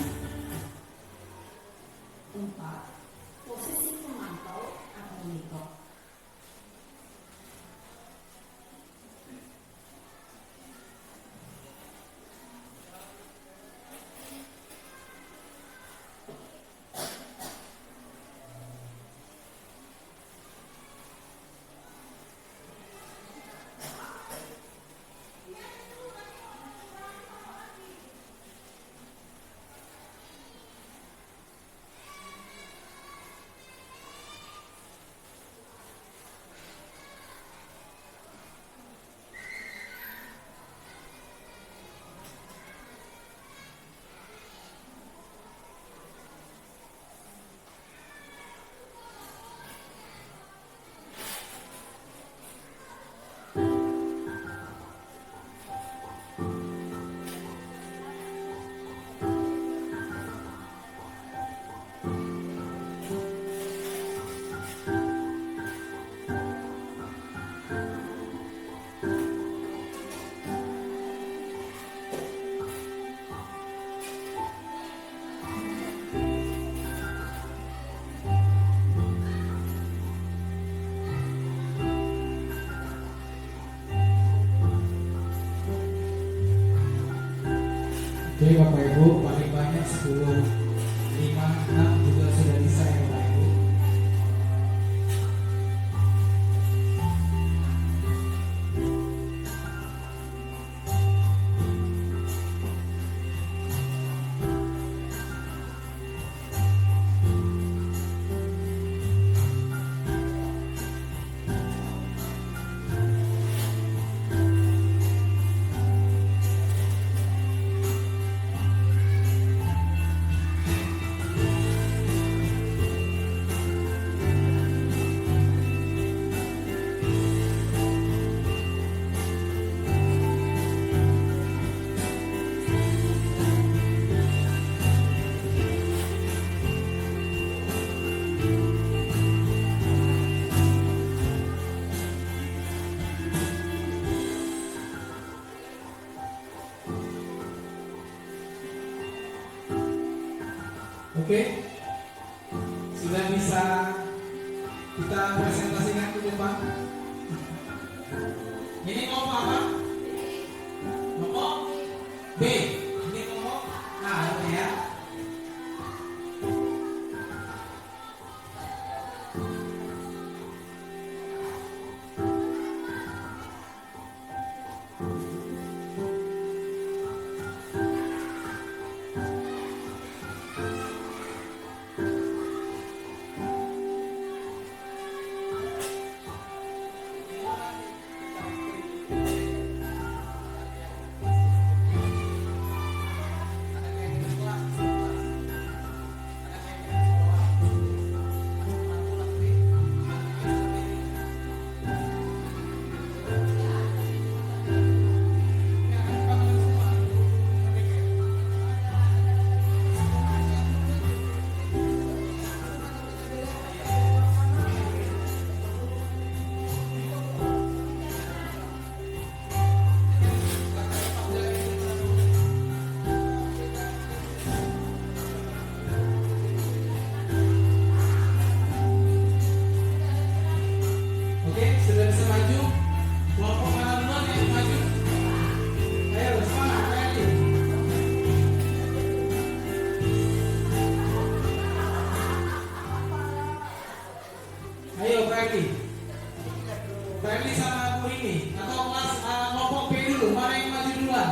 4. Posisi pemantau atau monitor. Oke Bapak Ibu, paling banyak 10, 5, 6 juga sudah bisa ya Bapak Ibu. Oke, sudah bisa kita presentasikan ke depan. Ini ngomong apa? Ngomong B. Ini ngomong A, oke ya. Oke, sudah bisa maju. Kelompok mana duluan yang maju? Ayo, semangat, ready. Ayo, ready. Ready sama Bu ini. Atau kelas kelompok B dulu. Mana yang maju duluan?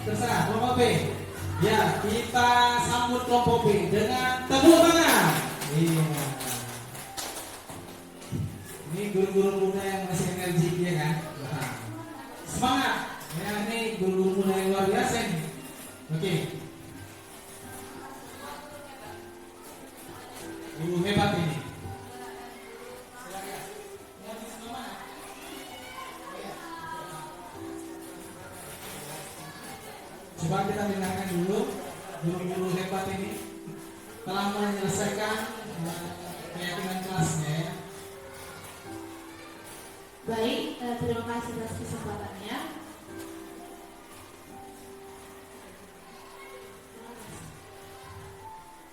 Terserah, kelompok B. Ya, kita sambut kelompok B dengan tepuk tangan. Iya. Ini guru-guru muda yang masih energik ya kan? Nah, semangat. Ya, ini guru-guru muda yang luar biasa ini. Oke. Ibu hebat ini. Coba kita dengarkan dulu guru-guru hebat ini telah menyelesaikan keyakinan kelasnya ya. Baik, terima kasih atas kesempatannya.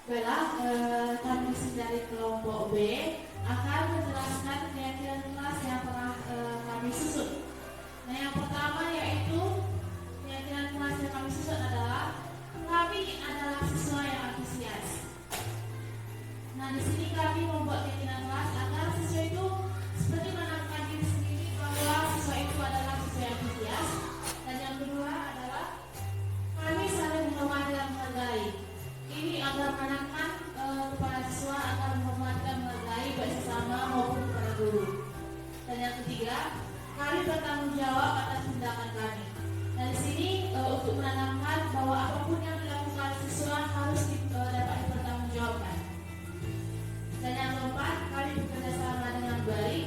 Baiklah, kami dari kelompok B akan menjelaskan keyakinan kelas yang telah kami susun. Nah, yang pertama yaitu keyakinan kelas yang kami susun adalah kami adalah siswa yang antusias. Nah, di sini kami membuat keyakinan kelas agar siswa itu seperti menanamkan diri sendiri bahwa siswa itu adalah siswa yang antusias. Dan yang kedua adalah kami saling menghormati dan menghargai. Ini agar menanamkan kepada siswa agar menghormati dan menghargai baik sesama maupun kepada guru. Dan yang ketiga, kami bertanggung jawab atas tindakan kami. Nah, di sini untuk menanamkan bahwa apapun yang dilakukan siswa harus dapat dipertanggungjawabkan. Dan yang keempat, kami bekerja sama dengan baik.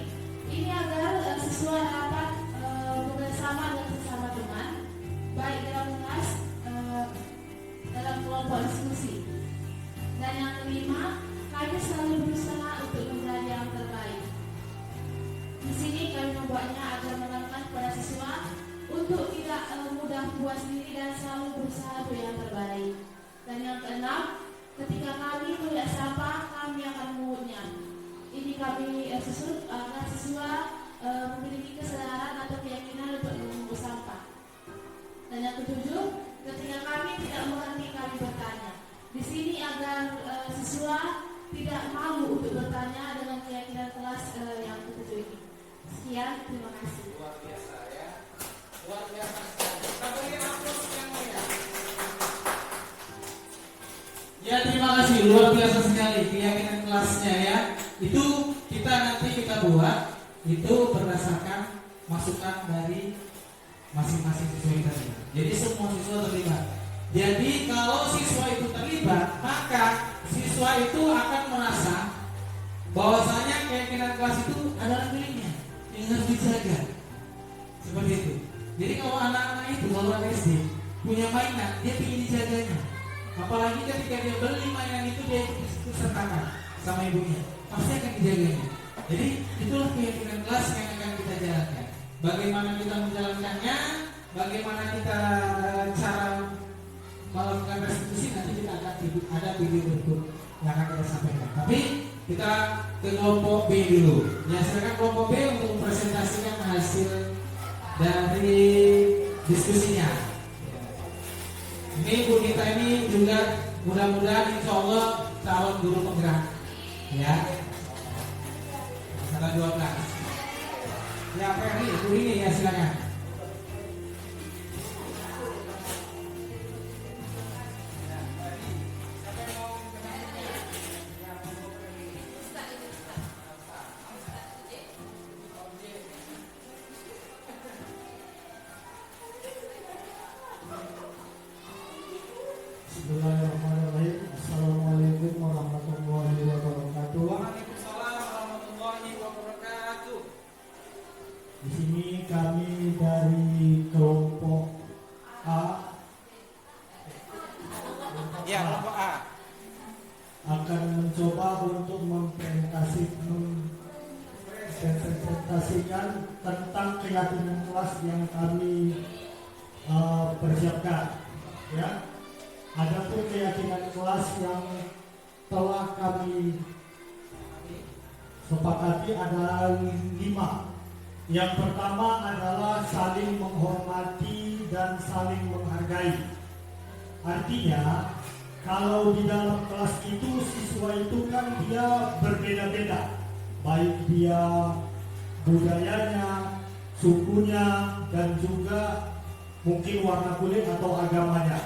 Ini agar siswa dapat bekerja sama dengan sesama teman, baik dalam kelas, dalam kelompok diskusi. Dan yang kelima, kami selalu berusaha untuk menjadi yang terbaik. Di sini kami membuatnya agar menanamkan kepada siswa untuk tidak mudah puas diri dan selalu berusaha untuk yang terbaik. Dan yang keenam, ketika kami melihat sampah, kami akan mengutnya. Ini kami susun agar siswa memiliki kesadaran atau keyakinan untuk mengumpul sampah. Dan yang ketujuh, ketika kami tidak mengerti, kami bertanya. Di sini agar siswa tidak malu untuk bertanya dengan keyakinan kelas yang ketujuh ini. Sekian, terima kasih. Luar biasa ya. Luar biasa. Kita beri aplaus yang meriah. Ya, terima kasih. Luar biasa sekali keyakinan kelasnya ya. Itu kita buat itu berdasarkan masukan dari masing-masing siswa tadi. Jadi semua siswa terlibat. Jadi kalau siswa itu terlibat, maka siswa itu akan merasa bahwasanya keyakinan kelas itu adalah miliknya yang harus dijaga. Seperti itu. Jadi kalau anak-anak itu, kalau anak SD punya mainan, dia ingin dijaganya. Apalagi ketika dia beli mainan itu, dia ikut sertakan sama ibunya, pasti akan dijaganya. Jadi itulah keyakinan kelas yang akan kita jalankan. Bagaimana kita menjalankannya, bagaimana kita cara melakukan restitusi, nanti kita akan ada video berikut yang akan kita sampaikan. Tapi kita ke kelompok B dulu. Ya, silakan kelompok B untuk mempresentasikan hasil dari diskusinya. Ini Bu kita ini juga mudah-mudahan insya Allah calon guru penggerak. Ya, angkatan 12. Ya, Ferdi, Bu ini ya silakan. Bismillahirrahmanirrahim. Assalamualaikum warahmatullahi wabarakatuh. Waalaikumsalam warahmatullahi wabarakatuh. Di sini kami dari kelompok A. Ya, kelompok A akan mencoba untuk mempresentasikan tentang keyakinan kelas yang kami persiapkan. Ya, adapun keyakinan kelas yang telah kami sepakati adalah 5. Yang pertama adalah saling menghormati dan saling menghargai. Artinya, kalau di dalam kelas itu siswa itu kan dia berbeda-beda, baik dia budayanya, sukunya, dan juga mungkin warna kulit atau agamanya.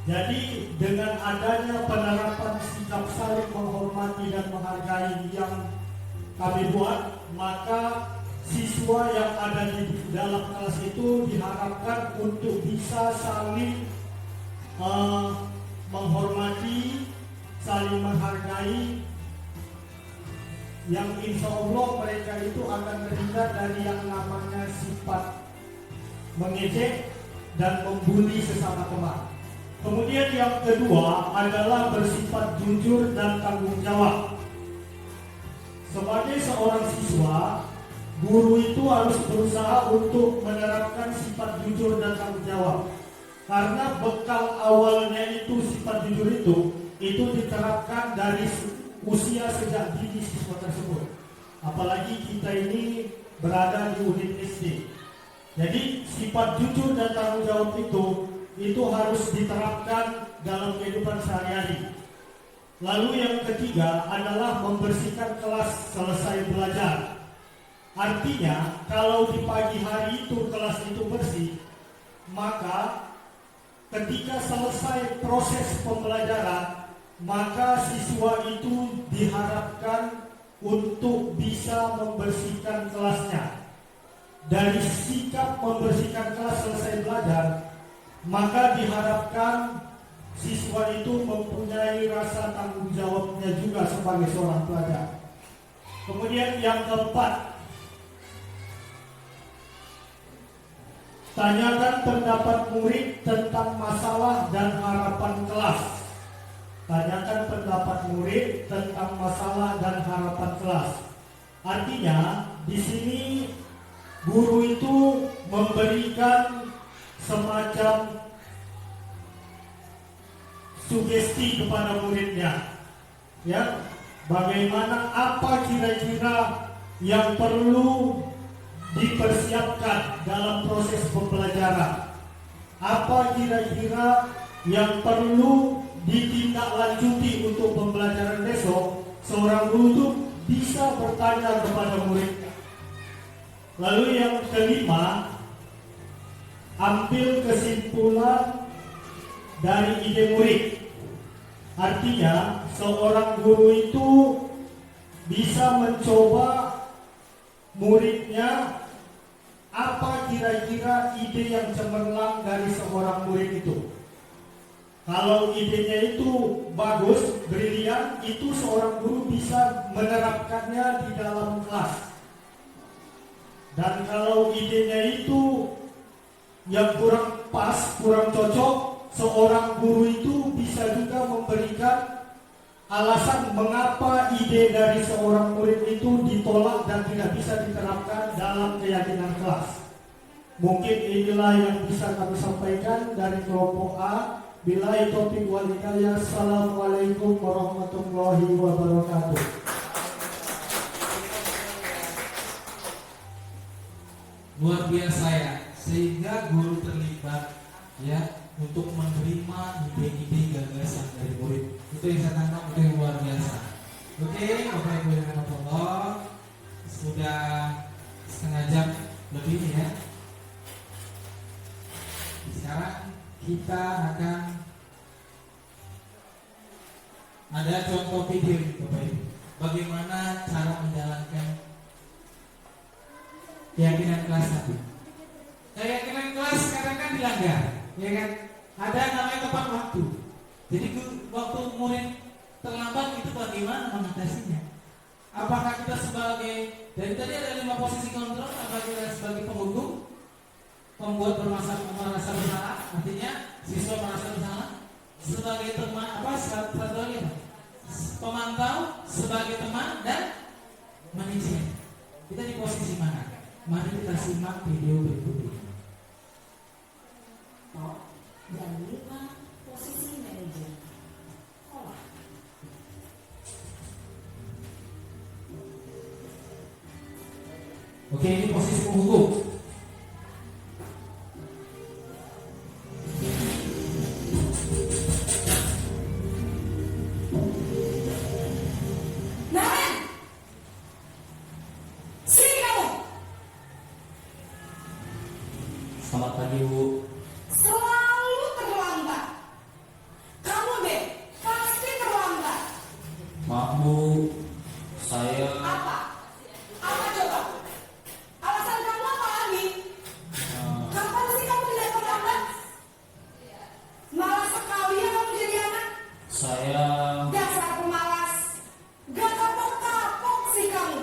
Jadi dengan adanya penerapan sikap saling menghormati dan menghargai yang kami buat, maka siswa yang ada di dalam kelas itu diharapkan untuk bisa saling menghormati, saling menghargai, yang insya Allah mereka itu akan terhindar dari yang namanya sifat mengejek dan membuli sesama teman. Kemudian yang kedua adalah bersifat jujur dan tanggung jawab. Sebagai seorang siswa, guru itu harus berusaha untuk menerapkan sifat jujur dan tanggung jawab. Karena bekal awalnya itu sifat jujur itu itu diterapkan dari usia sejak dini siswa tersebut. Apalagi kita ini berada di unit SD. Jadi sifat jujur dan tanggung jawab itu harus diterapkan dalam kehidupan sehari-hari. Lalu yang ketiga adalah membersihkan kelas selesai belajar. Artinya kalau di pagi hari itu kelas itu bersih, maka ketika selesai proses pembelajaran, maka siswa itu diharapkan untuk bisa membersihkan kelasnya. Dari sikap membersihkan kelas selesai belajar, maka diharapkan siswa itu mempunyai rasa tanggung jawabnya juga sebagai seorang pelajar. Kemudian yang keempat, tanyakan pendapat murid tentang masalah dan harapan kelas. Tanyakan pendapat murid tentang masalah dan harapan kelas. Artinya, di sini guru itu memberikan semacam sugesti kepada muridnya, ya, bagaimana apa kira-kira yang perlu dipersiapkan dalam proses pembelajaran, apa kira-kira yang perlu ditindaklanjuti untuk pembelajaran besok. Seorang guru itu bisa bertanya kepada muridnya. Lalu yang kelima, ambil kesimpulan dari ide murid. Artinya seorang guru itu bisa mencoba muridnya apa kira-kira ide yang cemerlang dari seorang murid itu. Kalau idenya itu bagus, brilian, itu seorang guru bisa menerapkannya di dalam kelas. Dan kalau idenya itu yang kurang pas, kurang cocok, seorang guru itu bisa juga memberikan alasan mengapa ide dari seorang murid itu ditolak dan tidak bisa diterapkan dalam keyakinan kelas. Mungkin inilah yang bisa kami sampaikan dari kelompok A. Billahi taufiq wal hidayah. Assalamualaikum warahmatullahi wabarakatuh. Luar biasa ya, sehingga guru terlibat ya untuk menerima ide-ide gagasan dari murid. Itu yang saya tangkap, itu yang luar biasa. Oke, Bapak Ibu yang Allah, sudah setengah jam lebih ya. Sekarang kita akan ada contoh video nih Bapak Ibu, bagaimana cara menjalankan keyakinan kelas tadi. Keyakinan kelas kadang kan dilanggar, ya kan? Ada namanya tepat waktu. Jadi waktu murid terlambat itu bagaimana mengatasinya? Apakah kita sebagai, dari tadi ada 5 posisi kontrol, apakah kita sebagai penghukum, pembuat merasa bersalah, artinya siswa merasa bersalah, sebagai teman satu lagi apa? Pemantau, sebagai teman, dan manajer. Kita di posisi mana? Mari kita simak video berikut ini. Dan 5 posisi manajer sekolah. Oke, ini posisi penghukum. Selamat pagi, Bu. Selalu terlambat. Kamu deh pasti terlambat. Maaf, Bu. Saya Apa? Apa coba? Alasan kamu apa lagi? Kapan sih kamu tidak terlambat? Malas sekali ya kamu jadi anak. saya Dasar pemalas. Gak kapok-kapok sih kamu.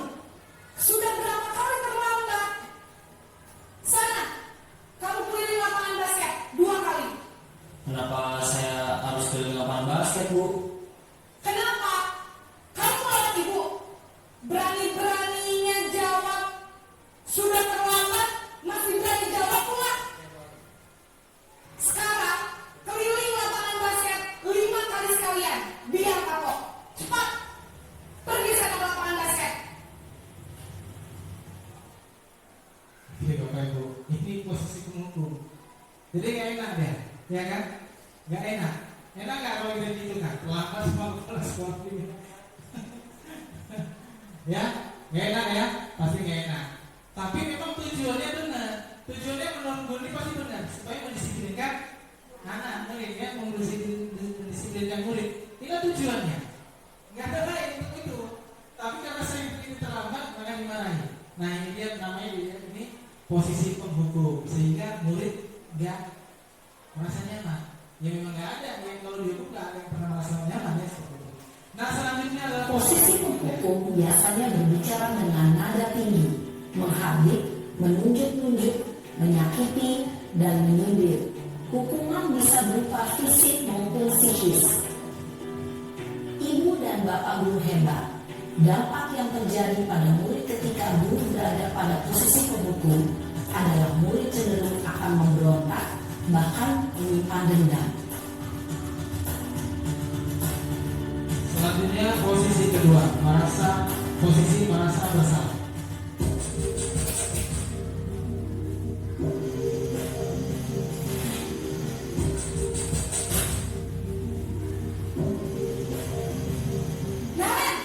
Sudah berapa kali terlambat? Sana, kamu keliling lapangan Bapak Ibu. Ini posisi penghukum. Jadi nggak enak deh, ya kan? Nggak enak. Enak nggak kalau kita gitu kan? Terlambat semua kepala sekolah ini. Ya, nggak enak ya, pasti nggak enak. Tapi memang tujuannya benar. Tujuannya menunggu ini pasti benar supaya mendisiplinkan anak murid ya, mendisiplinkan murid. Itu tujuannya. Nggak ada lain untuk itu. Tapi karena sering ini terlambat maka dimarahi. Nah ini dia namanya ini posisi penghukum sehingga murid nggak merasa nyaman. Ya memang nggak ada yang kalau dihukum nggak ada yang pernah merasa nyaman ya seperti itu. Nah selanjutnya adalah Posisi penghukum biasanya berbicara dengan nada tinggi, menghardik, menunjuk-nunjuk, menyakiti, dan menyindir. Hukuman bisa berupa fisik maupun psikis. Ibu dan bapak guru hebat. Dampak yang terjadi pada murid ketika guru berada pada posisi penghukum adalah murid cenderung akan memberontak, bahkan menyimpan dendam. selanjutnya posisi kedua, posisi merasa bersalah. Naren,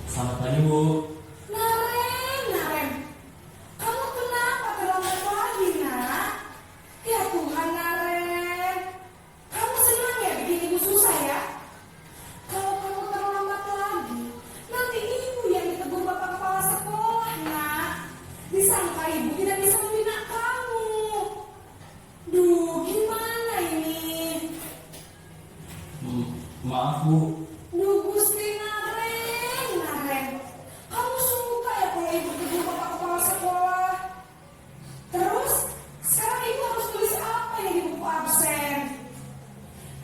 Selamat pagi Bu. Naren, kamu kenapa terlambat lagi, nak? Ya Tuhan, Naren, kamu senang ya bikin ibu susah ya? Kalau kamu terlambat lagi, nanti ibu yang ditegur bapak kepala sekolah, nak. Disangka ibu tidak bisa membina kamu. Duh, gimana ini? Maaf Bu. Duh, Gusti Naren, kamu suka ya kalau ibu tegur bapak kepala sekolah? Terus, sekarang ibu harus tulis apa ya di buku absen?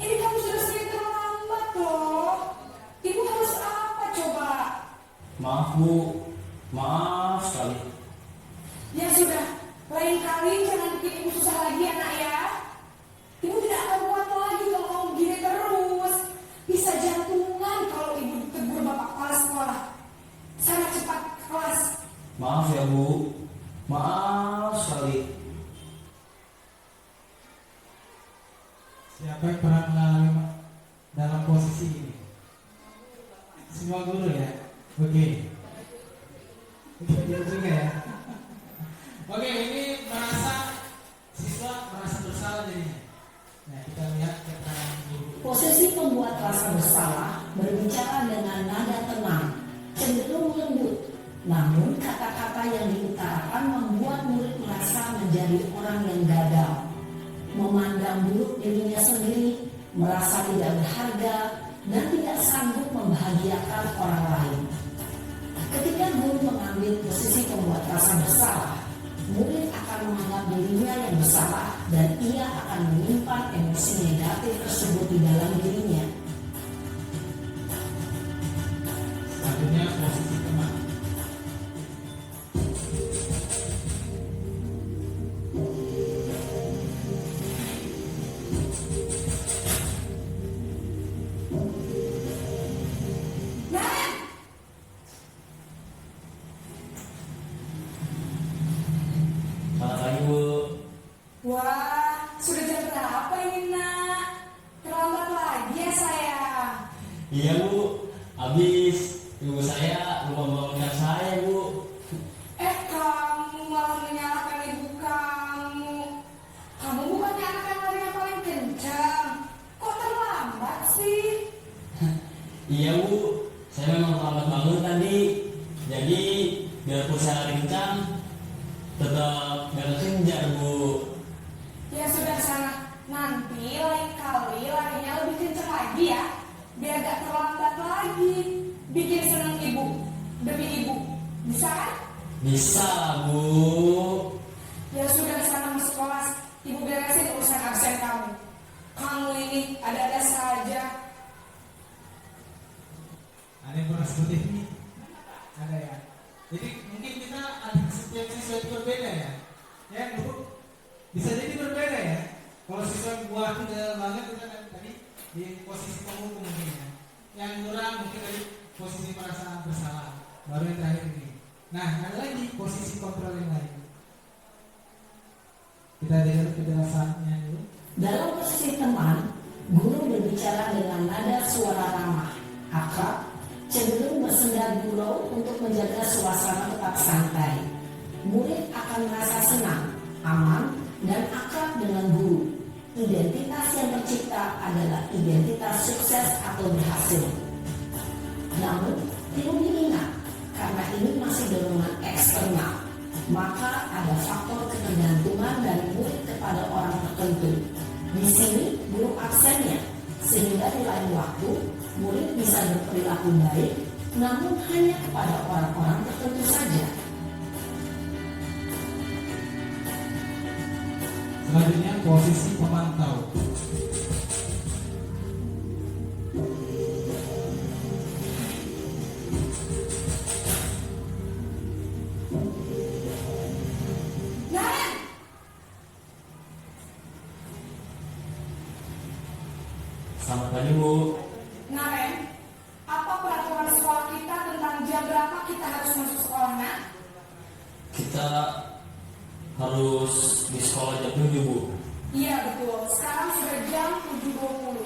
Ini kamu sudah sering terlambat loh. Ibu harus apa coba? Maaf Bu. Maaf sekali. Ya sudah, lain kali jangan bikin ibu susah lagi ya nak ya. Ibu tidak akan kuat lagi kalau kamu begini terus. Bisa jantungan kalau ibu ditegur bapak kepala sekolah. Sana cepat ke kelas. Maaf ya Bu. Maaf sekali. Siapa yang pernah mengalami dalam posisi ini? Semua guru ya? Oke. Gitu juga ya. Oke, ini siswa merasa bersalah jadinya. Nah, kita lihat keterangan guru. Posisi pembuat rasa bersalah berbicara dengan nada tenang, cenderung lembut. Namun kata-kata yang diutarakan membuat murid merasa menjadi orang yang gagal, memandang buruk dirinya sendiri, merasa tidak berharga, dan tidak sanggup membahagiakan orang lain. Ketika guru mengambil posisi pembuat rasa bersalah, murid akan menganggap dirinya yang bersalah dan ia akan menyimpan emosi negatif tersebut di dalam dirinya. Selanjutnya posisi teman. Naren, Selamat pagi Bu. wah, sudah jam berapa ini nak? Terlambat lagi ya sayang. Iya Bu. Habis ibu saya lupa membangunkan saya Bu. Kamu malah menyalahkan ibu kamu. Kamu bukannya anak yang larinya paling kencang. Kok terlambat sih? Iya Bu. Saya memang terlambat bangun tadi. Jadi biarpun saya lari kencang, tetap gak kejar Bu. Ya sudah sana. Nanti lain kali larinya lebih kencang lagi ya. Biar gak terlambat lagi. Bikin seneng ibu. Demi ibu. Bisa kan? Bisa Bu. Ya sudah sana masuk kelas. Ibu beresin urusan absen kamu. Kamu ini ada-ada saja. Ada yang pernah seperti ini? Ada ya. Jadi mungkin kita ada setiap siswa itu berbeda ya. Ya Bu, bisa jadi berbeda ya. Kalau siswa yang buah itu banget kita kan tadi di posisi penghukum mungkin ya. Yang kurang mungkin dari posisi merasa bersalah. Baru yang terakhir ini. Nah, ada lagi posisi kontrol yang lain. Kita dengar penjelasannya dulu. Dalam posisi teman, guru berbicara dengan nada suara ramah, akrab, cenderung bersenda gurau untuk menjaga suasana tetap santai. Murid akan merasa senang, aman, dan akrab dengan guru. Identitas yang tercipta adalah identitas sukses atau berhasil. Namun, perlu diingat, karena ini masih dorongan eksternal, maka ada faktor ketergantungan dari murid kepada orang tertentu. Di sini guru absennya, sehingga di lain waktu murid bisa berperilaku baik, namun hanya kepada orang-orang tertentu saja. Selanjutnya posisi pemantau. Naren, Selamat pagi Bu. Naren, apa peraturan sekolah kita tentang jam berapa kita harus masuk sekolah, Nak? Kita harus di sekolah jam 7 Bu. Iya betul, sekarang sudah jam 7.20.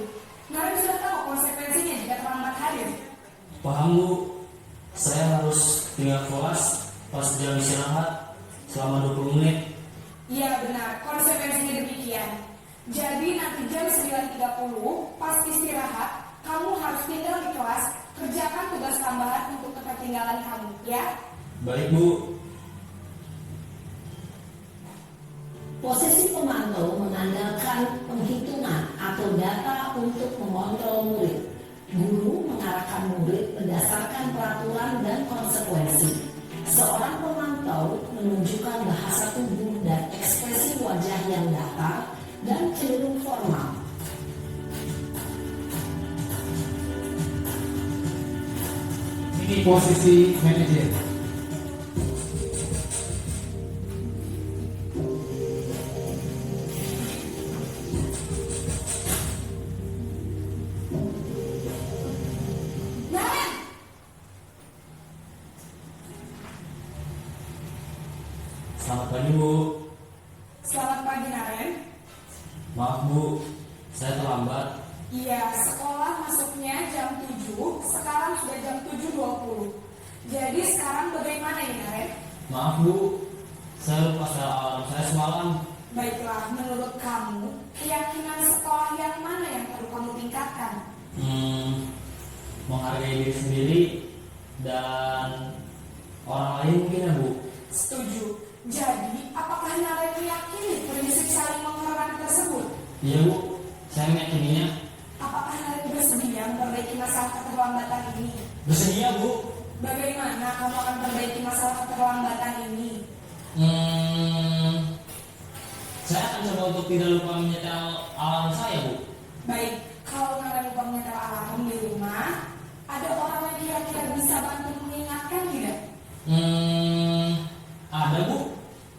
Naren sudah tahu konsekuensinya jika terlambat hadir. Paham Bu, saya harus tinggal kelas pas jam istirahat selama 20 menit. Iya benar, konsekuensinya demikian. Jadi nanti jam 9.30 pas istirahat, kamu harus tinggal di kelas, kerjakan tugas tambahan untuk ketertinggalan kamu, ya? Baik Bu. Posisi pemantau mengandalkan penghitungan atau data untuk mengontrol murid. Guru mengarahkan murid berdasarkan peraturan dan konsekuensi. Seorang pemantau menunjukkan bahasa tubuh dan ekspresi wajah yang datar dan cenderung formal. Ini posisi manajer. Naren, Selamat pagi Bu. selamat pagi Naren. Maaf Bu, saya terlambat. Iya, sekolah masuknya jam 7, sekarang sudah jam 7.20. Jadi sekarang bagaimana ini Naren? Maaf Bu, saya lupa setel alarm saya semalam. Baiklah, menurut kamu, keyakinan sekolah yang mana yang perlu kamu tingkatkan? Menghargai diri sendiri dan orang lain mungkin ya Bu. Setuju. Jadi, apakah Naren meyakini prinsip saling menghormati tersebut? Iya Bu, saya meyakininya. Apakah Naren bersedia memperbaiki masalah keterlambatan ini? Bersedia Bu. Bagaimana kamu akan memperbaiki masalah keterlambatan ini? Saya akan coba untuk tidak lupa menyetel alarm saya Bu. Baik, kalau Naren lupa menyetel alarm di rumah, ada orang yang kira-kira bisa bantu mengingatkan tidak? Ada Bu,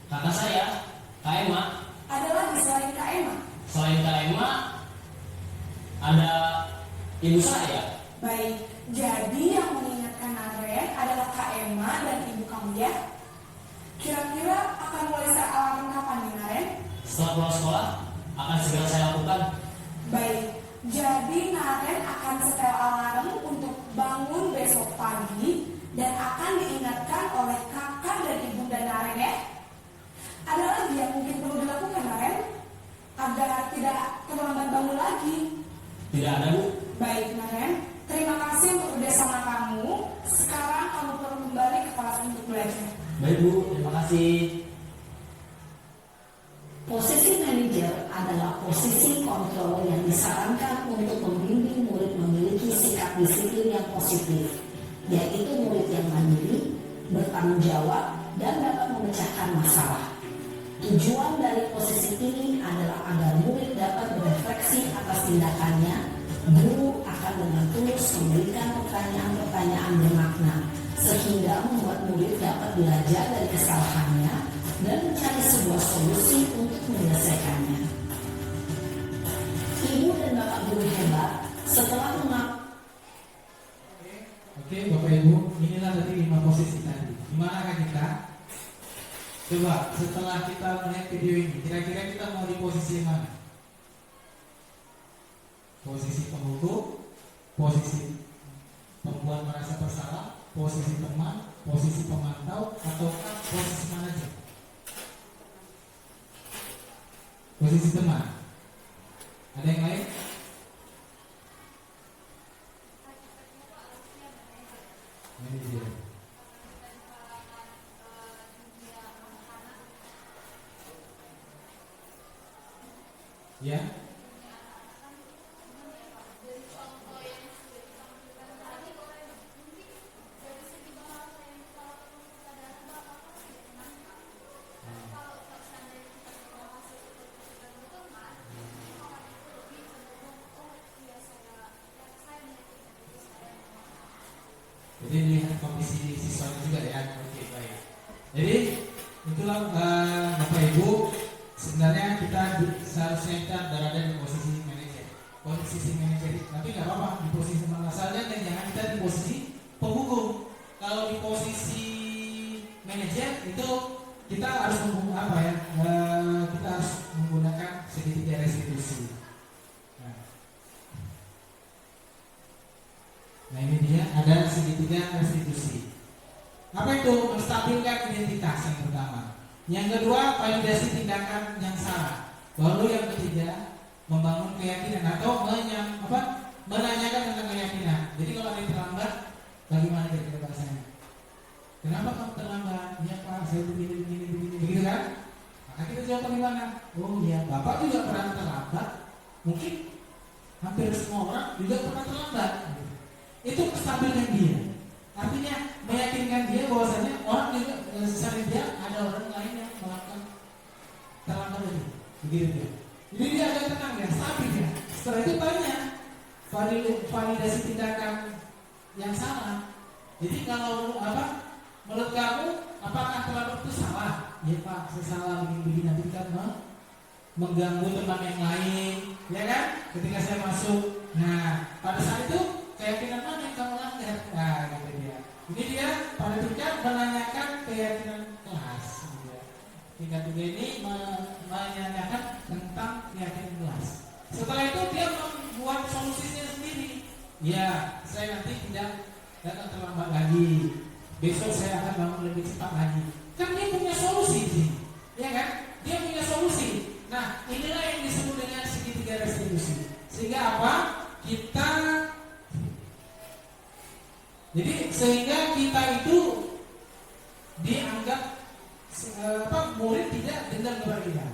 kakak saya, Kak Emma. Ada lagi selain Kak Emma? Selain Kak Emma, ada ibu saya. Baik, jadi yang mengingatkan Naren adalah Kak Emma dan ibu kamu ya? Kira-kira akan mulai set alarm kapan nih Naren? Setelah pulang sekolah, akan segera saya lakukan. Baik, jadi Naren akan setel alarm untuk bangun besok pagi dan akan diingatkan oleh kakak dan ibunda Naren ya. Ada lagi yang mungkin perlu dilakukan Naren agar tidak terlambat bangun lagi. Tidak ada Bu. Baik Naren, terima kasih untuk kerjasama kamu. Sekarang kamu perlu kembali ke kelas untuk belajar. Baik Bu, terima kasih. Posisi manajer adalah posisi kontrol yang disarankan untuk membimbing murid memiliki sikap disiplin yang positif, yaitu murid yang mandiri, bertanggung jawab, dan dapat memecahkan masalah. Tujuan dari posisi ini adalah agar murid dapat berefleksi atas tindakannya. Guru akan dengan tulus memberikan pertanyaan-pertanyaan bermakna, sehingga membuat murid dapat belajar dari kesalahannya dan mencari sebuah solusi untuk menyelesaikannya. Ibu dan bapak guru hebat setelah Oke, Bapak Ibu, inilah tadi 5 posisi tadi. Gimana kan kita? Coba setelah kita melihat video ini, kira-kira kita mau di posisi mana? Posisi penghukum, posisi pembuat merasa bersalah, posisi teman, posisi pemantau, atau posisi manajer? Posisi teman. Ada yang lain? Manajer. Ya. Jadi lihat kondisi siswanya juga ya. Oke, baik. Jadi itulah Bapak Ibu, sebenarnya kita seharusnya kita berada di posisi manajer, tapi nggak apa-apa di posisi masalahnya, dan jangan kita di posisi penghukum. Kalau di posisi manajer itu kita harus kita harus menggunakan segitiga restitusi. Nah ini dia, ada segitiga restitusi. Apa itu? Menstabilkan identitas yang pertama. Yang kedua, validasi tindakan yang salah. Lalu yang ketiga, membangun keyakinan atau menanyakan tentang keyakinan. Jadi kalau ada yang terlambat, bagaimana kira-kira bahasanya? Kenapa kamu terlambat? Ya Pak, saya begini, begitu kan? Maka kita jawab bagaimana? Oh iya, Bapak juga pernah terlambat. Mungkin hampir semua orang juga pernah terlambat. Itu kestabilan dia. Artinya meyakinkan dia bahwasanya orang juga sering dia ada orang lain yang melakukan terlambat itu. Begitu dia. Jadi dia agak tenang ya, stabil ya. Setelah itu tanya validasi tindakan yang salah. Jadi kalau menurut kamu apakah terlambat itu salah? Ya Pak, saya salah begini nanti kan mengganggu teman yang lain, ya kan? Ketika saya masuk. Nah, pada saat itu keyakinan mana yang kamu langgar? Nah, gitu dia. Ini dia pada tingkat menanyakan keyakinan kelas. Gitu ya. Tingkat 3 ini menanyakan tentang keyakinan kelas. Setelah itu dia membuat solusinya sendiri. Ya, saya nanti tidak datang terlambat lagi. Besok saya akan bangun lebih cepat lagi. Kan dia punya solusi sih, ya kan? Dia punya solusi. Nah, inilah yang disebut dengan segitiga restitusi. Sehingga apa? Sehingga kita itu dianggap murid tidak dendam kepada kita,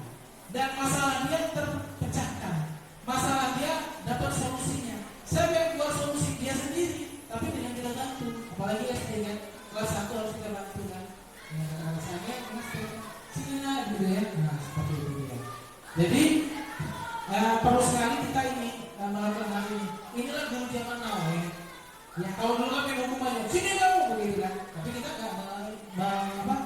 dan masalah dia terpecahkan, masalah dia dapat solusinya. Saya yang buat solusi dia sendiri, tapi dengan kita bantu. Apalagi SD kan, kelas 1 harus kita bantu kan. Saya sini lah gitu ya. Nah seperti itu ya. Jadi perlu sekali kita ini melakukan hal ini. Inilah guru zaman now ya. Ya kalau dulu kan memang hukumannya sini kamu begitu kan. Tapi kita nggak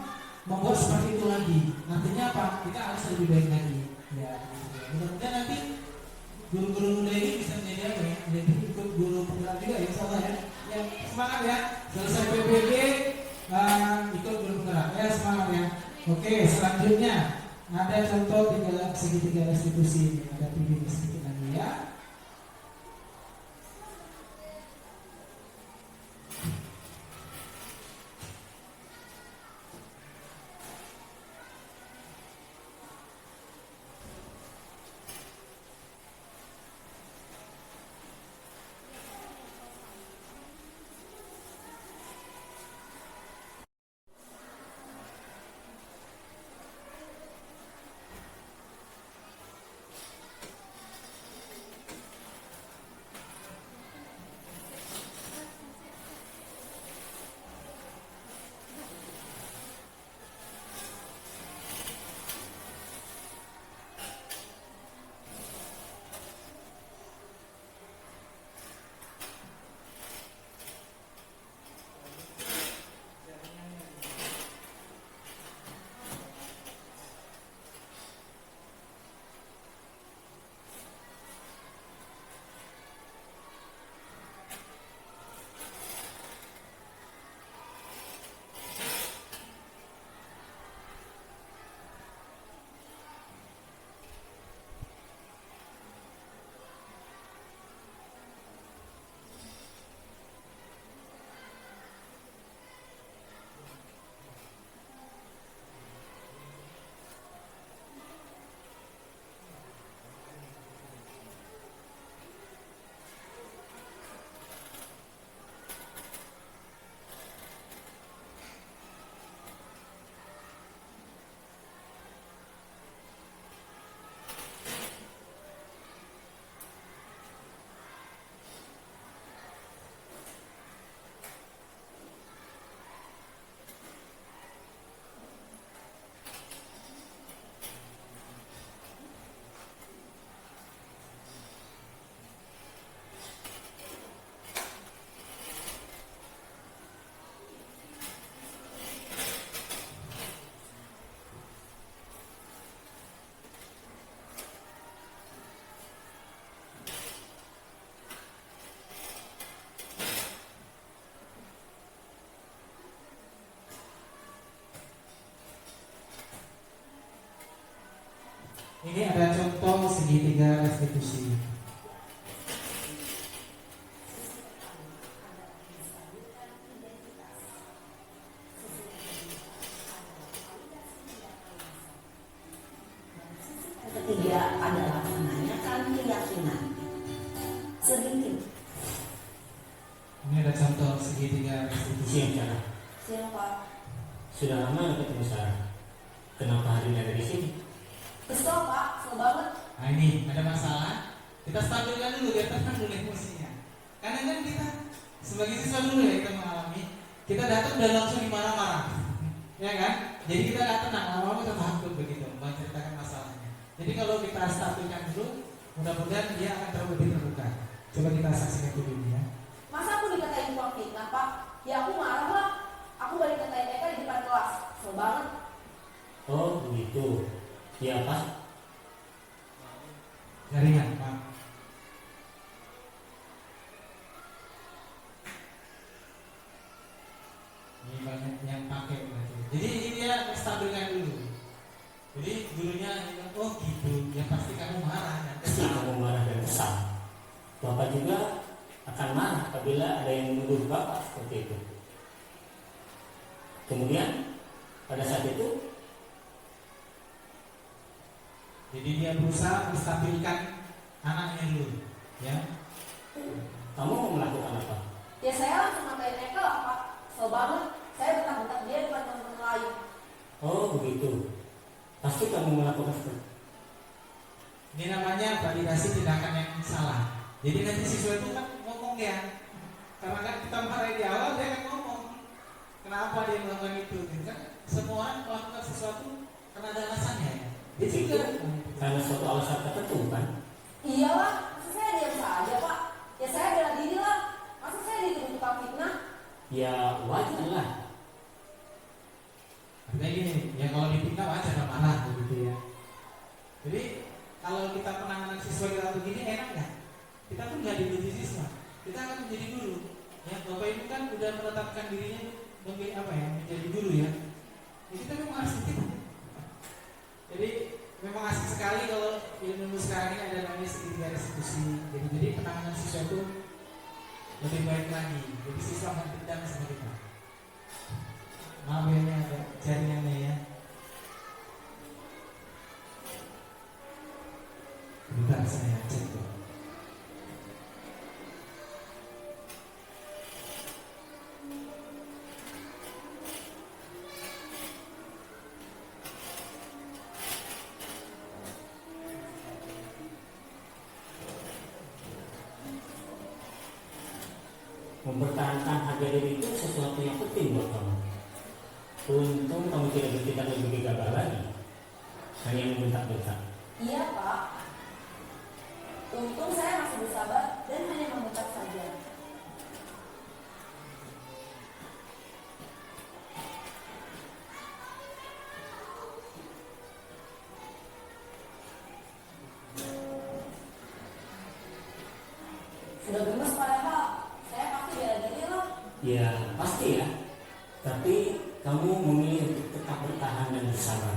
membuat seperti itu lagi. Nantinya apa? Kita harus lebih baik lagi. Ya. Mudah-mudahan nanti guru-guru muda ini bisa menjadi apa ya? Menjadi ikut guru penggerak juga ya, insyaallah ya. Yang semangat ya. Selesai PPG ikut guru penggerak ya, semangat ya. Oke, selanjutnya ada contoh segitiga restitusi. Ada pilih sedikit lagi ya. Ini ada contoh segitiga restitusi. Ketiga adalah menanyakan keyakinan. Sedikit. Ini ada contoh segitiga restitusi. Siap, Sarah. Siapa? Sudah lama nggak ketemu Sarah. Kenapa hari ini ada di sini? Kesel Pak, kesel banget. Nah ini ada masalah. Kita stabilkan dulu, biar tenang dulu emosinya. Karena kan kita sebagai siswa dulu ya kita mengalami. Kita datang udah langsung dimarah-marah, ya kan? Jadi kita nggak tenang, lama-lama kita takut begitu menceritakan masalahnya. Jadi kalau kita stabilkan dulu, mudah-mudahan dia akan lebih terbuka. Coba kita saksikan dulu ya. Masa aku dikatain tukang fitnah, Pak? Ya aku marah lah. Aku balik katain Eka di depan kelas. Kesel banget. Oh begitu. Ya Pak. Jaringan, Pak. Ini banyak yang pakai berarti. Jadi ini dia stabilkan dulu. Jadi gurunya oh gitu, ya pasti kamu marah dan Pasti kesal. kamu marah dan kesal. Bapak juga akan marah apabila ada yang menuduh Bapak seperti itu. Kemudian pada saat itu Jadi dia berusaha menstabilkan anaknya dulu, ya. kamu mau melakukan apa? Ya saya langsung ngatain Eka lah, Pak. Kesel banget. Saya bentak-bentak dia depan teman-teman lain. Oh begitu. Pasti kamu melakukan seperti itu. Ini namanya validasi tindakan yang salah. Jadi nanti siswa itu kan ngomong ya, karena kan kita marah di awal dia kan ngomong kenapa dia melakukan itu. Gitu kan semua orang melakukan sesuatu karena ada alasannya. Ya. Dia juga Karena suatu alasan tertentu kan? Iyalah, masa saya diam saja, Pak? Ya saya bela diri lah. Masa saya dituduh tukang fitnah? Ya wajar lah. artinya gini, ya kalau dipindah wajar nggak marah begitu ya. Jadi kalau kita penanganan siswa kita begini enak nggak? Kita pun nggak dididik siswa, kita akan menjadi guru. Ya Bapak Ibu kan udah menetapkan dirinya menjadi apa ya, menjadi guru ya. Ya kita memang harus begitu. Jadi memang asik sekali kalau ilmu sekarang ini ada namanya segitiga restitusi. Jadi penanganan siswa itu lebih baik lagi. Jadi siswa akan dendam sama kita. Maaf ya, ini ada jaringannya ya. Bentar saya cek dulu. Mempertahankan harga diri itu sesuatu yang penting buat kamu. Untung kamu tidak bertindak lebih gegabah lagi, hanya membentak-bentak. Iya, Pak. Untung saya masih bersabar dan hanya membentak saja. Sudah gemes padahal. Saya pasti bela diri lah. Ya pasti ya. Tapi kamu memilih untuk tetap bertahan dan bersabar.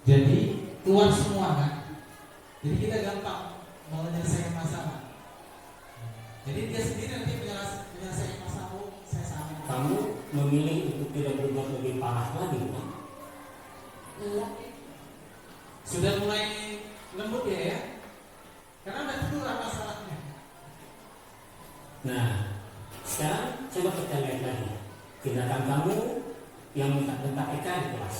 Jadi keluar semua kan. Jadi kita gampang mau menyelesaikan masalah. Jadi dia sendiri nanti menyelesaikan masalah. Oh, saya salah. Kamu memilih untuk tidak berbuat lebih parah lagi kan? Iya. Sudah mulai lembut ya. Karena udah tertular masalahnya. Nah, sekarang coba kita lihat lagi tindakan kamu yang bentak-bentak Eka di kelas.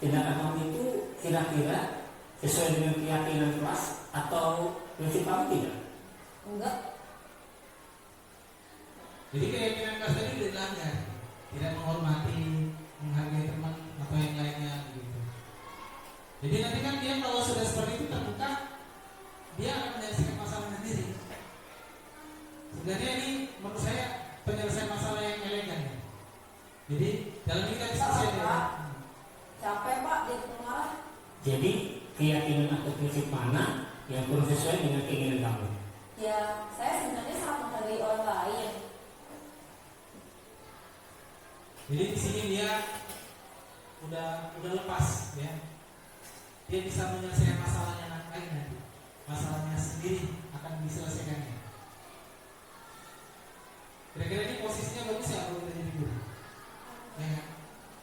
Tindakan kamu itu kira-kira sesuai dengan keyakinan kelas atau prinsip kamu tidak? Enggak. Jadi keyakinan kelas tadi udah dilanggar. Tidak menghormati, menghargai teman atau yang lainnya begitu. Jadi nanti kan dia kalau sudah seperti itu terbuka, dia akan menyelesaikan masalah sendiri. Sebenarnya ini menurut saya penyelesaian masalah yang elegan ya. Jadi dalam ini kan selesai ya. Capek, Pak, jadi pengarah. Jadi keyakinan atau prinsip mana yang kurang sesuai dengan keinginan kamu? Ya, saya sebenarnya sangat menghargai orang lain. Jadi di sini dia udah lepas ya, dia bisa menyelesaikan masalahnya lainnya, masalahnya sendiri akan diselesaikannya. Kira-kira ini posisinya bagus ya kalau kita jadi guru ya kan?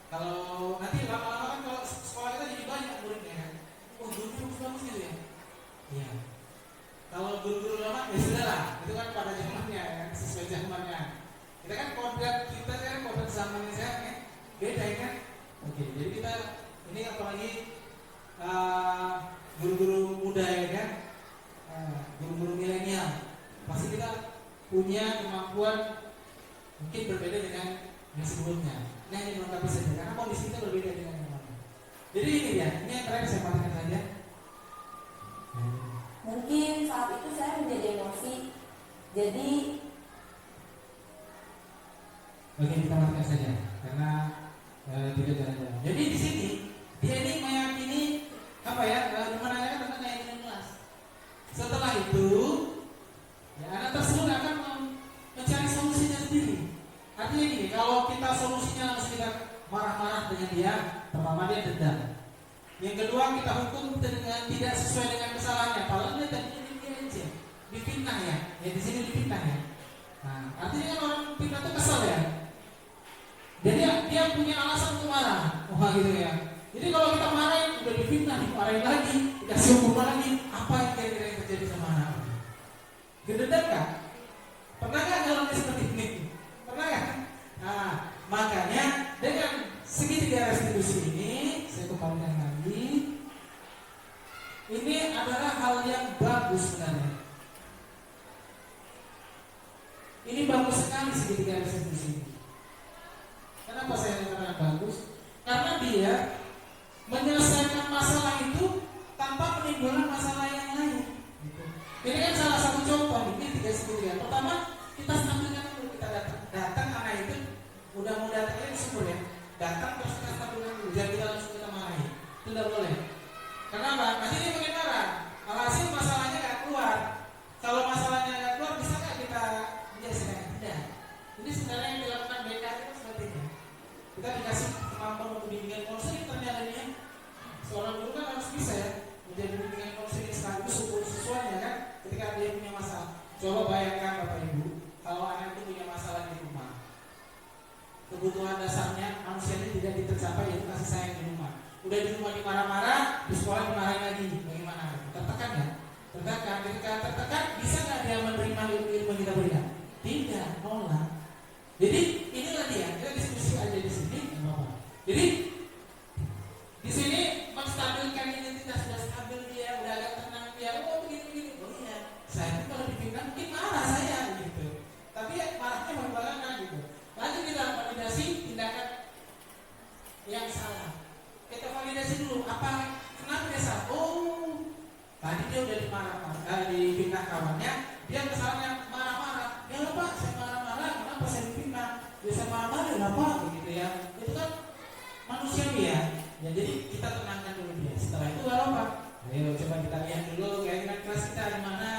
Kalau nanti lama-lama kan kalau sekolah kita jadi banyak muridnya kan, oh guru bagus gitu ya. Iya. Kalau guru-guru lama ya sudah lah, itu kan pada zamannya ya, sesuai zamannya. Kita kan kodrat zamannya sekarang ya beda ya kan. Oke, jadi kita ini apalagi guru-guru muda ya kan, guru-guru milenial, pasti kita punya kemampuan mungkin berbeda dengan yang sebelumnya. Ini hanya melengkapi saja karena kondisi kita berbeda dengan yang lain. Jadi ini ya, ini yang terakhir saya matikan saja. Mungkin saat itu saya menjadi emosi. Jadi oke, kita matikan saja karena tidak jalan-jalan. Jadi di sini dia ini meyakini apa ya? Menanyakan tentang keyakinan kelas. Setelah itu, ya anak tersebut akan mencari solusinya sendiri. Artinya gini, kalau kita solusinya langsung kita marah-marah dengan dia, pertama dia dendam. Yang kedua kita hukum dengan tidak sesuai dengan kesalahannya. Padahal dia tadi dia aja difitnah ya. Ya di sini difitnah ya. Nah, artinya kan orang fitnah itu kesal ya. Jadi dia punya alasan untuk marah. Wah gitu ya. Jadi kalau kita marahin udah difitnah, dimarahin lagi, dikasih hukum lagi, apa yang kira-kira yang terjadi sama anak? Gededek kan? Pernah nggak ngalamin seperti ini? Pernah kan? Nah, makanya dengan segitiga restitusi ini saya kembalikan lagi. Ini adalah hal yang bagus sebenarnya. Ini bagus sekali segitiga restitusi ini. Kenapa saya katakan bagus? Karena dia menyelesaikan masalah itu tanpa menimbulkan masalah yang lain. Ini kan salah satu contoh. Ini tiga segitiga. Pertama, kita tampilkan dulu, kita datang anak itu udah mau datangnya di sumur ya. Datang terus kita tampilkan dulu, jangan kita langsung kita marahi. Itu tidak boleh. Kenapa? Nanti dia makin marah. Alhasil masalahnya nggak keluar. Kalau masalahnya nggak keluar, bisa nggak kita menyelesaikan? Tidak. Ini sebenarnya yang dilakukan BKT itu seperti ini. Kita dikasih kemampuan untuk bimbingan konseling ternyata ini. Seorang guru kan harus bisa ya menjadi bimbingan konseling sekaligus ukur siswanya kan. Ketika dia punya masalah, coba bayangkan Bapak Ibu, kalau anak itu punya masalah di rumah, kebutuhan dasarnya manusia ini tidak tercapai, yaitu kasih sayang di rumah. Udah di rumah dimarah-marah, di sekolah dimarahin lagi, bagaimana? Tertekan ya? Tertekan. Ketika tertekan, bisa nggak dia menerima ilmu yang kita berikan? Tidak, nolak. Jadi inilah dia, kita diskusi aja di sini, Jadi di sini menstabilkan identitas, sudah stabil dia, udah agak tenang dia, oh begini. Oh iya, saya itu kalau dipindah mungkin marah saya gitu. Tapi ya, marahnya berbalakan gitu. Lanjut kita validasi tindakan yang salah. Kita validasi dulu, kenapa dia salah? Oh, tadi dia udah dipindah kawannya, dia kesalahannya marah-marah. Ya Pak, saya marah-marah, kenapa saya dipindah? Ya saya marah-marah, kenapa? Begitu ya. Itu kan manusiawi ya. Ya jadi kita tenangkan dulu dia. Setelah itu baru apa? Ayo coba kita lihat dulu keyakinan kelas kita di mana.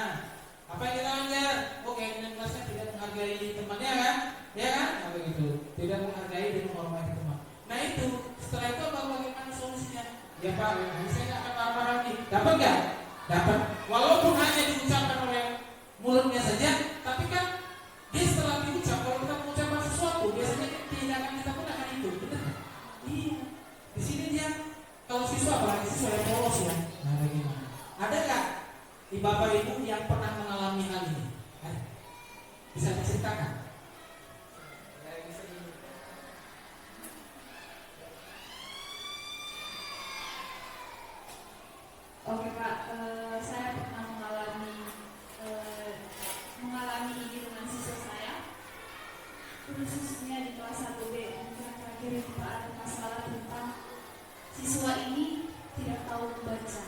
Apa yang kita ajar? Oh keyakinan kelasnya tidak menghargai temannya kan? Ya kan? Nah, begitu. Tidak menghargai dan menghormati teman. Nah itu setelah itu bagaimana solusinya? Ya Pak, saya nggak akan marah-marah lagi. Dapat nggak? Dapat. Walaupun hanya diucapkan oleh mulutnya saja, tapi kan dia setelah diucap, kalau kita mengucapkan sesuatu, biasanya tindakan kita pun akan itu, benar? Iya. Di sini dia kalau siswa apalagi siswa yang polos ya. Nah bagaimana? Ada nggak di Bapak Ibu yang pernah mengalami hal ini? Ada? Bisa diceritakan? Oke Pak, saya pernah mengalami ini dengan siswa saya, khususnya di kelas 1B. Yang terakhir itu Pak, ada masalah tentang siswa ini tidak tahu membaca.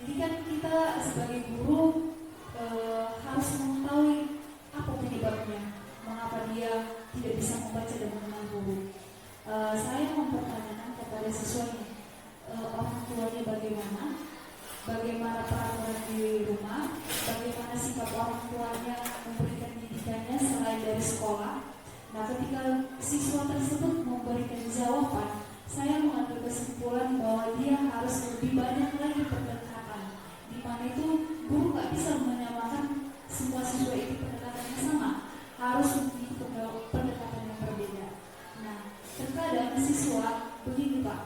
Jadi kan kita sebagai guru harus mengetahui apa penyebabnya, mengapa dia tidak bisa membaca dan mengenal guru. Saya mempertanyakan kepada siswanya, orang tuanya bagaimana peraturan di rumah, bagaimana sikap orang tuanya memberikan didikannya selain dari sekolah. Nah ketika siswa tersebut memberikan jawaban saya mengambil kesimpulan bahwa dia harus lebih banyak lagi pendekatan, di mana itu guru nggak bisa menyamakan semua siswa itu pendekatannya sama, harus memiliki pendekatan yang berbeda. Nah, terkadang siswa begini Pak,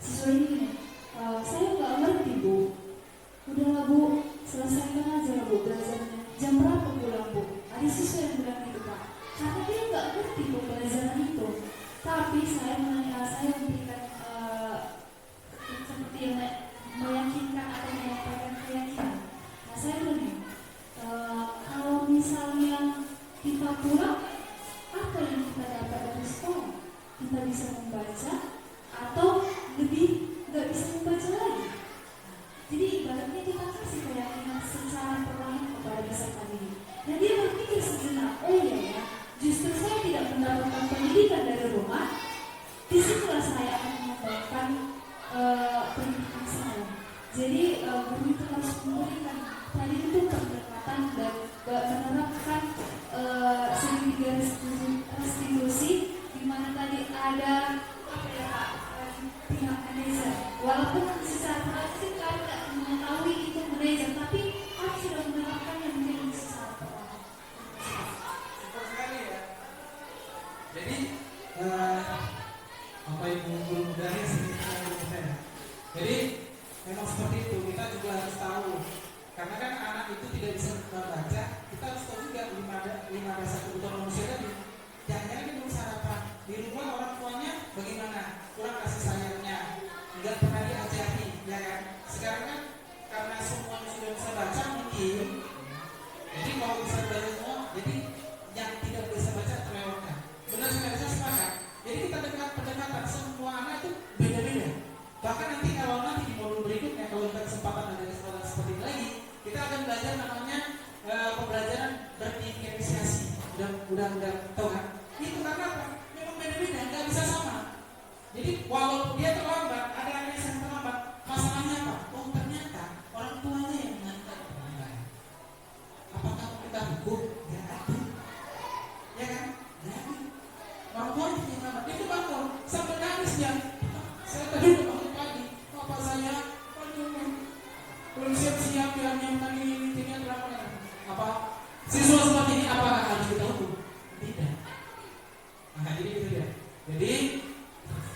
siswa ini gini, saya nggak ngerti Bu, udahlah Bu, selesaikan aja Bu belajarnya, jam berapa pulang Bu? Ada siswa yang bilang gitu Pak, karena dia nggak ngerti pembelajaran itu. Tapi saya memberikan seperti yang meyakinkan atau menyampaikan keyakinan. Nah saya bilang kalau misalnya kita pulang, apa yang kita dapat dari sekolah? Kita bisa membaca atau lebih nggak bisa membaca lagi. Jadi ibaratnya kita kasih keyakinan secara perlahan kepada peserta didik. Dan dia berpikir sejenak, oh iya ya, justru saya tidak mendapatkan pendidikan dari rumah, disitulah saya akan mengembangkan pendidikan saya. Jadi guru itu harus memberikan tadi itu pendekatan dan menerapkan segitiga restitusi, di mana tadi ada apa ya Pak, pihak manajer. Walaupun secara praktik kan tidak mengetahui itu manajer, tapi harus sudah menerapkannya mungkin secara perlahan. Super sekali ya. Jadi apa ibu guru mudanya sedikit. Jadi memang seperti itu, kita juga harus tahu. Karena kan anak itu tidak bisa membaca, kita harus tahu juga lima dasar kebutuhan manusia tadi. Jangan-jangan ini belum sarapan. Di rumah orang tuanya bagaimana? Kurang kasih sayangnya, enggak pernah diajari, ya kan? Sekarang kan karena semuanya sudah bisa baca mungkin. Jadi kalau bisa baca semua, jadi yang tidak bisa baca terlewatkan. Benar sekali, saya sepakat. Jadi kita pendekatan semua anak itu beda-beda. Bahkan nanti di modul berikutnya, kalau kita kesempatan ada kesempatan seperti ini lagi, kita akan belajar namanya pembelajaran berdifferensiasi. Udah tahu kan? Itu karena apa? Memang beda-beda, nggak bisa sama. Jadi walaupun dia terlambat, ada anak yang terlambat, masalahnya apa? Oh ternyata orang tuanya yang mengantar terlambat. Apakah kita hukum? Ya ada. Ya kan? Ya ada. Orang tuanya yang terlambat, itu bangun sampai nangis dia. Saya tadi udah bangun pagi, bapak saya, belum siap-siap yang tadi meetingnya terlambat. Apa? Siswa seperti ini apakah harus kita hukum? Tidak. Nah, jadi gitu ya. Jadi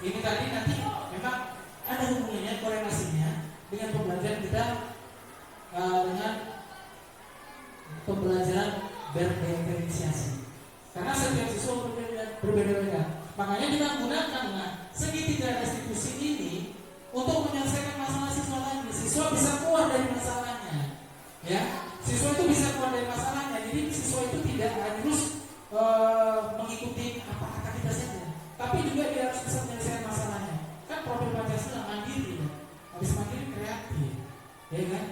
ini tadi nanti memang ada hubungannya, korelasinya dengan pembelajaran kita dengan pembelajaran berdifferensiasi. Karena setiap siswa berbeda-beda. Makanya kita gunakan segitiga restitusi ini untuk menyelesaikan masalah siswa tadi. Siswa bisa keluar dari masalahnya, ya. Siswa itu bisa keluar dari masalahnya. Jadi siswa itu tidak harus mengikuti apa kata kita saja, tapi juga dia harus bisa menyelesaikan masalahnya. Kan profil Pancasila mandiri, ya. Habis mandiri kreatif, ya kan?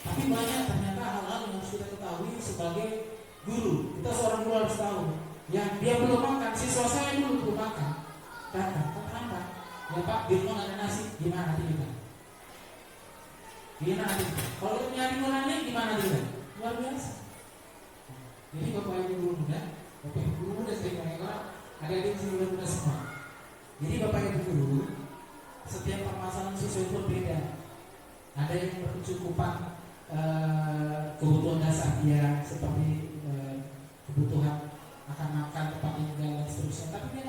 Tapi banyak ternyata hal-hal yang harus kita ketahui sebagai guru. Kita seorang guru harus tahu. Yang dia belum makan, siswa saya dulu belum makan, datang, kenapa? Ya Pak, di rumah ada nasi, gimana nanti kita? Gimana nanti? Kalau kita nyari nurani, gimana kita? Luar biasa. Jadi Bapak Ibu guru muda, Bapak Ibu guru muda sering mengatakan ada di sini muda semua. Jadi Bapak Ibu guru, setiap permasalahan siswa itu berbeda. Ada yang berkecukupan kebutuhan dasar dia seperti kebutuhan akan makan, tempat tinggal dan seterusnya. Tapi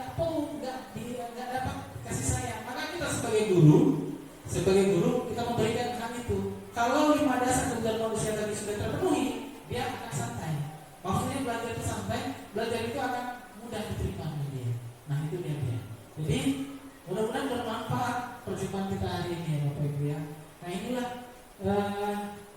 dia nggak dapat kasih sayang. Maka kita sebagai guru kita memberikan hal itu. Kalau 5 dasar kebutuhan manusia tadi sudah terpenuhi, dia akan santai. Maksudnya belajar itu santai, belajar itu akan mudah diterima oleh dia. Nah itu dia. Jadi mudah-mudahan bermanfaat perjumpaan kita hari ini ya Bapak Ibu ya. Nah inilah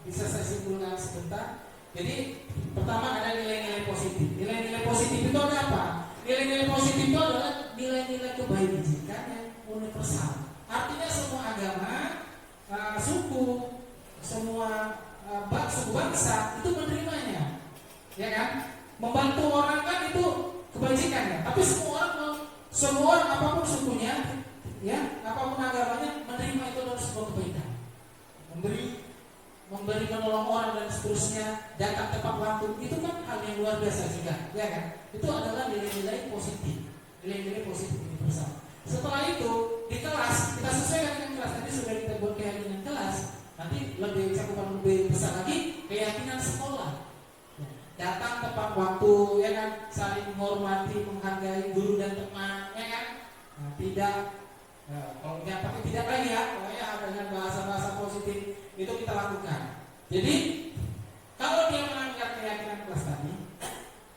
bisa saya simpulkan sebentar. Jadi pertama ada nilai-nilai positif. Nilai-nilai positif itu ada apa? Nilai-nilai positif itu adalah nilai-nilai kebajikan yang universal. Artinya semua agama, suku, semua suku bangsa itu menerimanya, ya kan? Membantu orang kan itu kebajikan ya. Tapi semua orang apapun sukunya, ya, apapun agamanya menerima itu adalah sebuah kebaikan. Memberi menolong orang dan seterusnya, datang tepat waktu, itu kan hal yang luar biasa juga, ya kan? Itu adalah nilai-nilai positif, nilai-nilai positif universal. Setelah itu di kelas kita sesuaikan dengan kelas. Tadi sudah kita buat keyakinan kelas. Nanti lebih cakupan lebih besar lagi keyakinan sekolah. Datang tepat waktu, ya kan, saling menghormati, menghargai guru dan teman, ya kan. Nah, tidak, kalau tidak pakai tidak lagi ya, pokoknya dengan bahasa-bahasa positif itu kita lakukan. Jadi kalau dia melanggar keyakinan kelas tadi,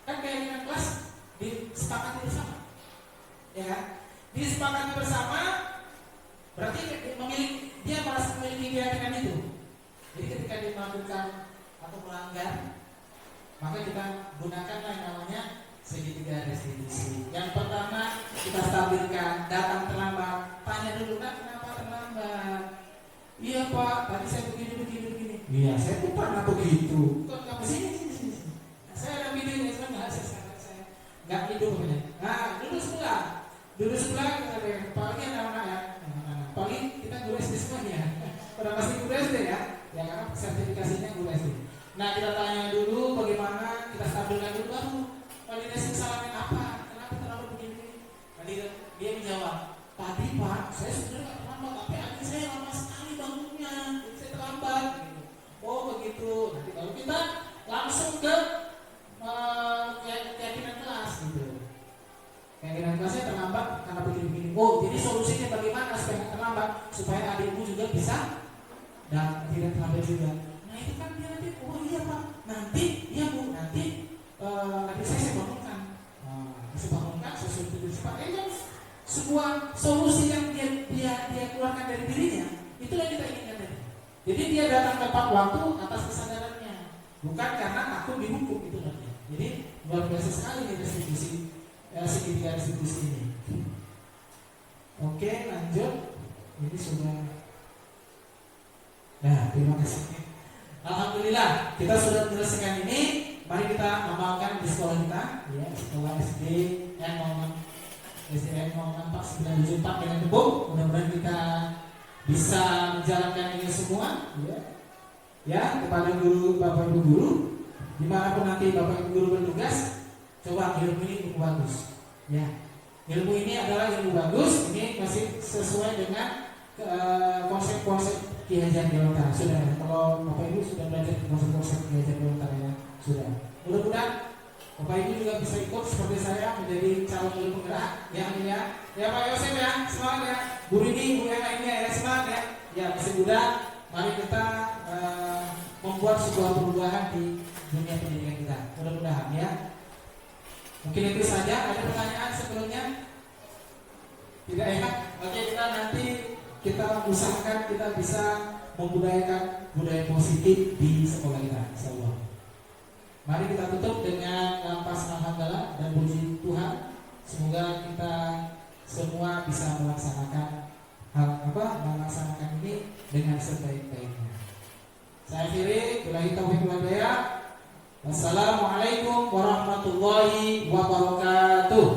kan keyakinan kelas disepakati bersama, ya kan? Disepakati bersama berarti dia merasa memiliki keyakinan itu. Jadi ketika dia melakukan atau melanggar, maka kita gunakanlah yang namanya segitiga restitusi. Yang pertama kita stabilkan, datang terlambat, tanya dulu, nah kenapa terlambat? Iya Pak, tadi saya begini. Iya, saya tuh pernah begitu. Kok kamu sini. Saya ada videonya, saya nggak hidup ya. Nah, duduk sebelah kita lihat. Apalagi anak-anak ya. Apalagi kita guru SD semuanya. Pada masih guru SD ya. Ya karena sertifikasinya guru SD. Nah, kita tanya dulu bagaimana, kita stabilkan dulu baru validasi kesalahan apa, kenapa terlalu begini. Nanti dia menjawab, tadi Pak, saya sebenarnya nggak terlambat, tapi akhirnya saya lama sekali bangunnya, jadi saya terlambat. Gitu. Oh begitu. Nanti kalau kita langsung ke keyakinan kelas gitu. Keyakinan kelasnya terlambat karena begini-begini. Oh, jadi solusinya bagaimana supaya terlambat, supaya adikmu juga bisa dan tidak terlambat juga. Nah itu kan dia nanti, oh iya Pak, nanti iya Bu, nanti saya bangunkan. Saya bangunkan, saya suruh tidur cepat. Itu kan sebuah solusi yang dia keluarkan dari dirinya. Itu yang kita inginkan tadi. Jadi dia datang tepat waktu atas kesadarannya, bukan karena aku dihukum itu nanti. Jadi luar biasa sekali nih segitiga restitusi ini. Oke, lanjut. Ini sudah. Nah, terima kasih. Alhamdulillah, kita sudah menyelesaikan ini. Mari kita amalkan di sekolah kita, ya, sekolah SDN 04 dengan tebuk. Mudah-mudahan kita bisa menjalankan ini semua, ya, kepada guru, bapak ibu guru, dimanapun nanti bapak ibu guru bertugas, coba ilmu ini bagus, ya. Ilmu ini adalah ilmu bagus, ini masih sesuai dengan konsep-konsep Ki Hajar Dewantara. Sudah, kalau bapak ibu sudah belajar konsep-konsep Ki Hajar Dewantara ya, sudah. Mudah-mudahan bapak ibu juga bisa ikut seperti saya menjadi calon guru penggerak, ya. Ya Pak Yosef ya, semangat ya. Guru ini, guru yang lainnya ya, semangat ya. Ya, masih muda, mari kita membuat sebuah perubahan di dunia pendidikan kita. Mudah-mudahan ya. Mungkin itu saja. Ada pertanyaan sebelumnya? Tidak ya? Oke, kita nanti kita usahakan kita bisa membudayakan budaya positif di sekolah kita, insyaallah. Mari kita tutup dengan lampas alhamdulillah dan puji Tuhan. Semoga kita semua bisa melaksanakan melaksanakan ini dengan sebaik-baiknya. Saya akhiri, billahi taufiq wal hidayah. Wassalamualaikum warahmatullahi wabarakatuh.